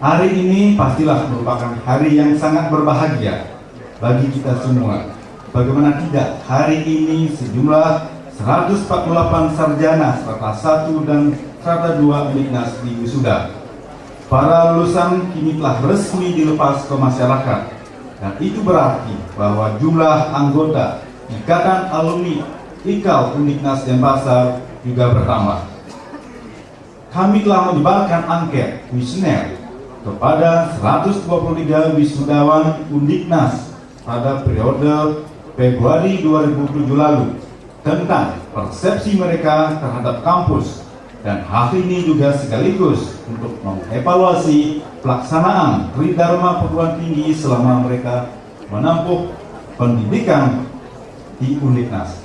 Hari ini pastilah merupakan hari yang sangat berbahagia bagi kita semua. Bagaimana tidak, hari ini sejumlah 148 sarjana strata 1 dan strata 2 Undiknas di wisuda. Para lulusan kini telah resmi dilepas ke masyarakat, dan itu berarti bahwa jumlah anggota Ikatan Alumni Ikal Undiknas Denpasar juga bertambah. Kami telah menyebarkan angket kuesioner kepada 123 wisudawan Undiknas pada periode Februari 2007 lalu tentang persepsi mereka terhadap kampus, dan hal ini juga sekaligus untuk mengevaluasi pelaksanaan Tridharma perguruan tinggi selama mereka menempuh pendidikan di Undiknas.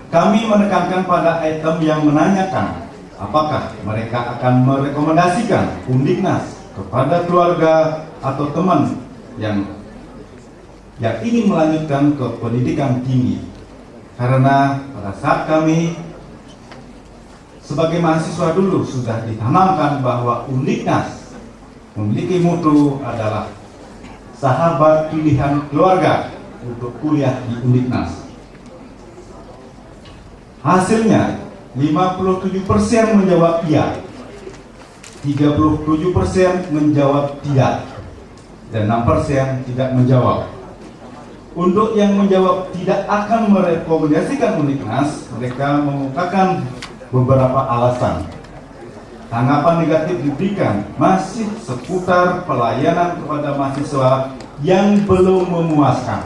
Kami menekankan pada item yang menanyakan apakah mereka akan merekomendasikan Undiknas kepada keluarga atau teman yang ingin melanjutkan ke pendidikan tinggi. Karena pada saat kami sebagai mahasiswa dulu sudah ditanamkan bahwa Undiknas memiliki mutu adalah sahabat pilihan keluarga untuk kuliah di Undiknas. Hasilnya 57% menjawab iya, 37% menjawab tidak, dan 6% tidak menjawab. Untuk yang menjawab tidak akan merekomendasikan Undiknas, mereka mengungkapkan beberapa alasan. Tanggapan negatif diberikan masih seputar pelayanan kepada mahasiswa yang belum memuaskan.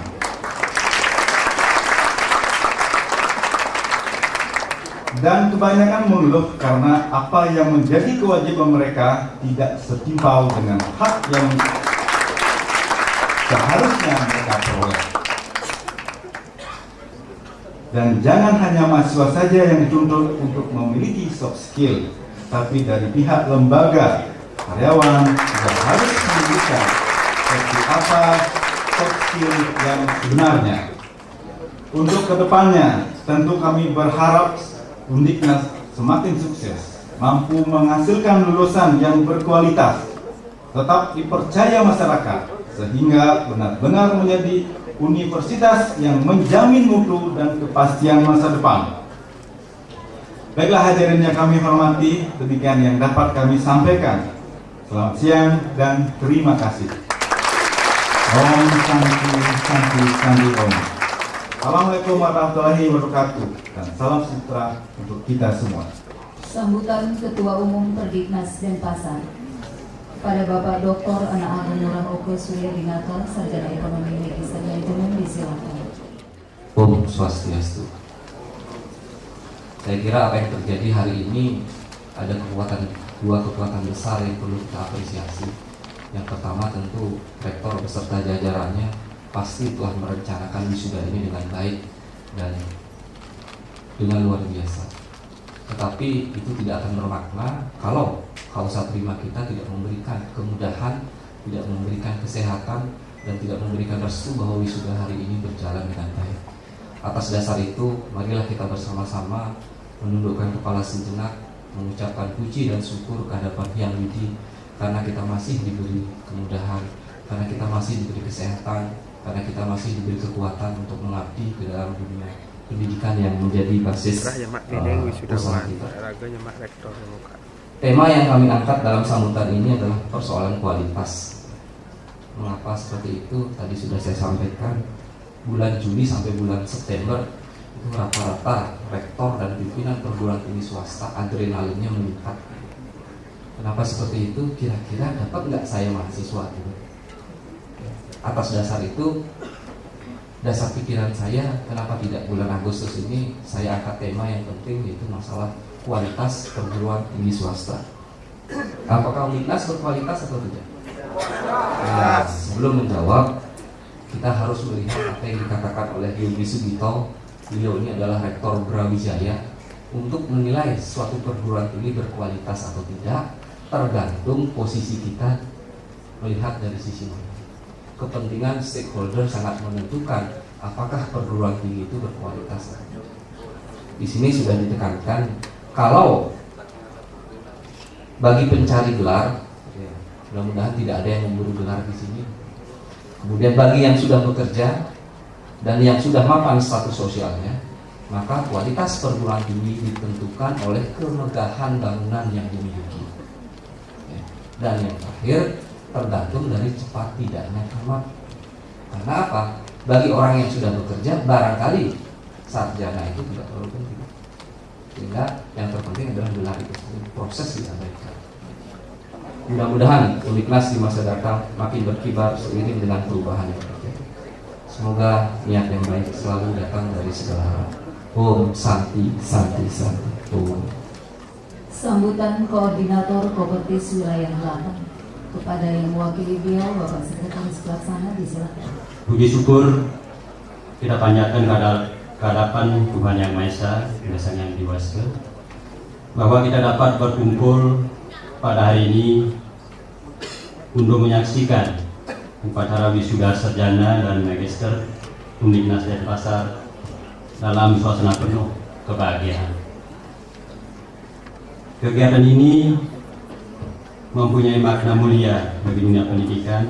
Dan kebanyakan mengeluh karena apa yang menjadi kewajiban mereka tidak setimpal dengan hak yang seharusnya mereka peroleh. Dan jangan hanya mahasiswa saja yang dituntut untuk memiliki soft skill, tapi dari pihak lembaga, karyawan juga harus menunjukkan seperti apa soft skill yang sebenarnya. Untuk kedepannya, tentu kami berharap Undiknas semakin sukses, mampu menghasilkan lulusan yang berkualitas, tetap dipercaya masyarakat, sehingga benar-benar menjadi universitas yang menjamin mutu dan kepastian masa depan. Baiklah hadirin yang kami hormati, demikian yang dapat kami sampaikan. Selamat siang dan terima kasih. Om Santi Santi Santi Om. Assalamualaikum warahmatullahi wabarakatuh dan salam sejahtera untuk kita semua. Sambutan Ketua Umum Perdiknas Denpasar pada Bapak Dr. Ana Agung Nurah Oko Suryadinata, Sarjana Ekonomi Medis dan Manajemen, disilakan. Om Swastiastu. Saya kira apa yang terjadi hari ini ada dua kekuatan besar yang perlu kita apresiasi. Yang pertama tentu rektor beserta jajarannya pasti telah merencanakan wisuda ini dengan baik dan dengan luar biasa. Tetapi itu tidak akan bermakna kalau kausa prima kita tidak memberikan kemudahan, tidak memberikan kesehatan, dan tidak memberikan restu bahwa wisuda hari ini berjalan dengan baik. Atas dasar itu, marilah kita bersama-sama menundukkan kepala sejenak, mengucapkan puji dan syukur kehadapan Hyang Widi karena kita masih diberi kemudahan, karena kita masih diberi kesehatan, karena kita masih diberi kekuatan untuk mengabdi ke dalam dunia pendidikan yang menjadi basis usaha kita. Tema yang kami angkat dalam sambutan ini adalah persoalan kualitas. Mengapa seperti itu? Tadi sudah saya sampaikan, bulan Juli sampai bulan September itu rata-rata rektor dan pimpinan perguruan tinggi swasta adrenalinnya meningkat. Kenapa seperti itu? Kira-kira dapat nggak saya mahasiswa itu? Atas dasar itu, dasar pikiran saya, kenapa tidak bulan Agustus ini saya angkat tema yang penting, yaitu masalah kualitas perguruan tinggi swasta. Apakah UNIKNAS berkualitas atau tidak? Nah, sebelum menjawab, kita harus melihat apa yang dikatakan oleh Yogi Sugito. Beliau ini adalah Rektor Brawijaya. Untuk menilai suatu perguruan tinggi berkualitas atau tidak, tergantung posisi kita melihat dari sisi mana. Kepentingan stakeholder sangat menentukan apakah perguruan tinggi itu berkualitas. Di sini sudah ditekankan, kalau bagi pencari gelar, ya, mudah-mudahan tidak ada yang memburu gelar di sini. Kemudian bagi yang sudah bekerja dan yang sudah mapan status sosialnya, maka kualitas perguruan tinggi ditentukan oleh kemegahan bangunan yang dimiliki. Ya. Dan yang terakhir, tergantung dari cepat tidaknya tamat. Karena apa? Bagi orang yang sudah bekerja, barangkali sarjana itu tidak terlalu penting. Sehingga yang terpenting adalah gelar itu, proses diabaikan. Mudah-mudahan UNIKNAS di masa datang makin berkibar seiring dengan perubahan yang terjadi. Semoga niat yang baik selalu datang dari segala arah. Om Santi Santi Santi Om. Sambutan Koordinator Kopertis Wilayah 8 kepada yang mewakili beliau, Bapak Sekretaris Pelaksana, disilakan. Puji syukur kita panjatkan kehadapan Tuhan Yang Maha Esa, Yang Diwaska, bahwa kita dapat berkumpul pada hari ini untuk menyaksikan upacara wisuda sarjana dan magister UNIKNAS Denpasar dalam suasana penuh kebahagiaan. Kegiatan ini mempunyai makna mulia bagi dunia pendidikan,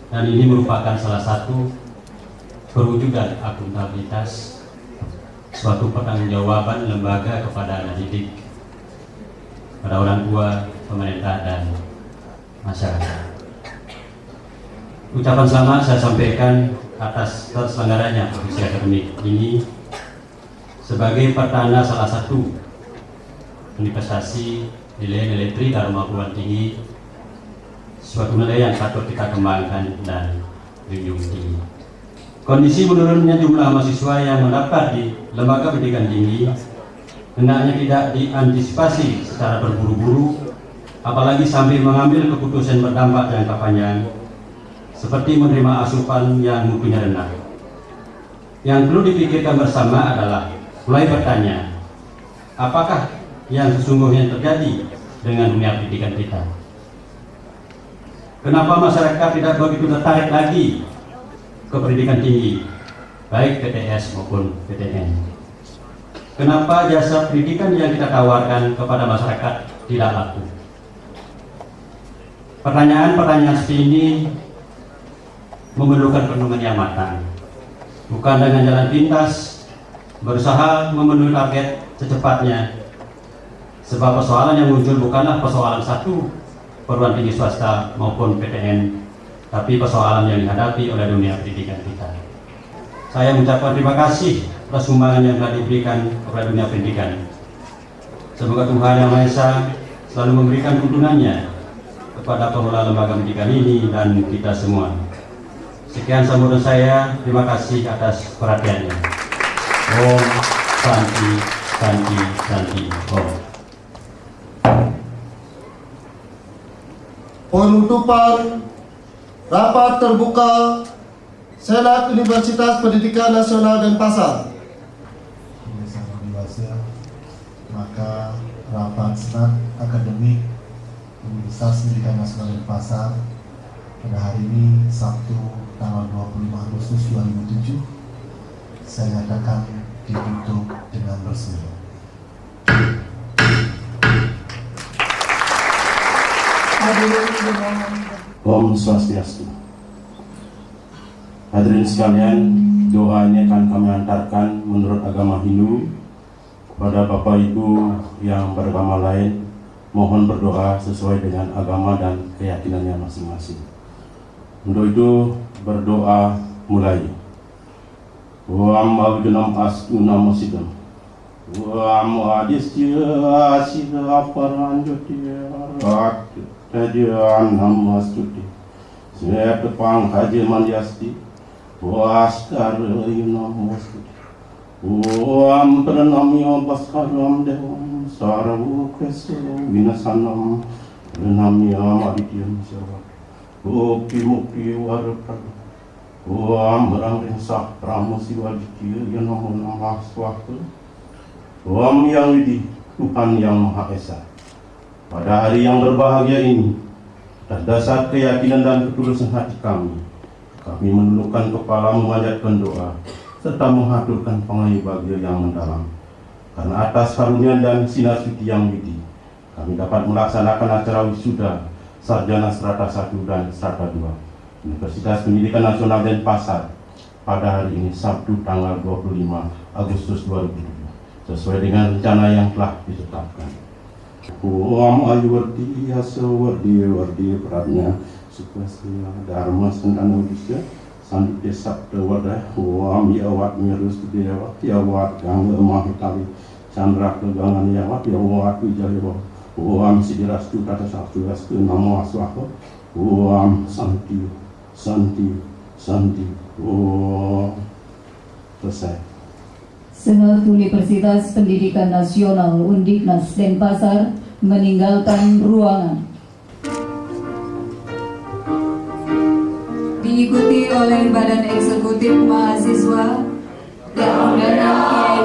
dan ini merupakan salah satu perwujudan akuntabilitas suatu pertanggungjawaban lembaga kepada anak didik, pada orang tua, pemerintah, dan masyarakat. Ucapan selamat saya sampaikan atas terselenggaranya profesi akademik ini sebagai pertanda salah satu manifestasi nilai-nilai Tri Dharma perguruan tinggi, suatu nilai yang patut kita kembangkan dan junjung tinggi. Kondisi menurunnya jumlah mahasiswa yang mendaftar di lembaga pendidikan tinggi hendaknya tidak diantisipasi secara berburu-buru, apalagi sambil mengambil keputusan berdampak jangka panjang seperti menerima asupan yang mutunya rendah. Yang perlu dipikirkan bersama adalah mulai bertanya, apakah yang sesungguhnya terjadi dengan dunia pendidikan kita? Kenapa masyarakat tidak begitu tertarik lagi ke pendidikan tinggi, baik PTS maupun PTN? Kenapa jasa pendidikan yang kita tawarkan kepada masyarakat tidak laku? Pertanyaan-pertanyaan seperti ini memerlukan perenungan yang matang, bukan dengan jalan pintas berusaha memenuhi target secepatnya. Sebab persoalan yang muncul bukanlah persoalan satu perguruan tinggi swasta maupun PTN, tapi persoalan yang dihadapi oleh dunia pendidikan kita. Saya mengucapkan terima kasih atas sumbangan yang telah diberikan kepada dunia pendidikan. Semoga Tuhan Yang Maha Esa selalu memberikan tuntunannya kepada pengelola lembaga pendidikan ini dan kita semua. Sekian sambutan saya, terima kasih atas perhatiannya. Om Santi Santi Santi Om. Penutupan rapat terbuka Senat Universitas Pendidikan Nasional Denpasar. Maka rapat Senat Akademik Universitas Pendidikan Nasional Denpasar pada hari ini Sabtu tanggal 25 Agustus 2007 saya nyatakan ditutup dengan resmi. Hadirin dimohon Om Swastiastu. Hadirin sekalian, doa ini akan kami antarkan menurut agama Hindu kepada Bapak Ibu yang beragama lain. Mohon berdoa sesuai dengan agama dan keyakinannya masing-masing. Untuk itu berdoa mulai. Om Abdunam Astu Namo Sidam. Om Adistya Asida Paranjotia Rat Tajan Namo Astuti. Set Pang Haji Mandiasti. Waskar Namo Astuti. Om Pranamya Baskaram Devam Saravu Keso Vinasanam Pranamya Madhityam Sarva Oki Mukti Warapadu Om Rangrinsah Pramusiwaditya Yanamo Namah Swaka Om Yang Widi Tuhan Yang Maha Esa. Pada hari yang berbahagia ini, atas dasar keyakinan dan ketulusan hati kami menundukkan kepala memanjatkan doa serta mengaturkan pengayuh yang mendalam. Karena atas karunia dan sinar suci yang widi, kami dapat melaksanakan acara wisuda sarjana strata 1 dan strata 2 Universitas Pendidikan Nasional Denpasar pada hari ini Sabtu tanggal 25 Agustus 2007 sesuai dengan rencana yang telah ditetapkan. Om Ayuwarti Yasawardi Wardi Pratnya Sukasya Dharma Sentana Udisya Sandutya Sabda Wadah Om Yawat Mirus Dewa Yawat Gangga Mahitali Chandra Kegangan Yawat Yawat Wijaya Om Sidirastu Tata Sabtu Rastu Namo Aswako Om Santi Santi Santi Om. Selesai. Senat Universitas Pendidikan Nasional Undiknas Denpasar meninggalkan ruangan. Diikuti oleh Badan Eksekutif Mahasiswa dan Kiai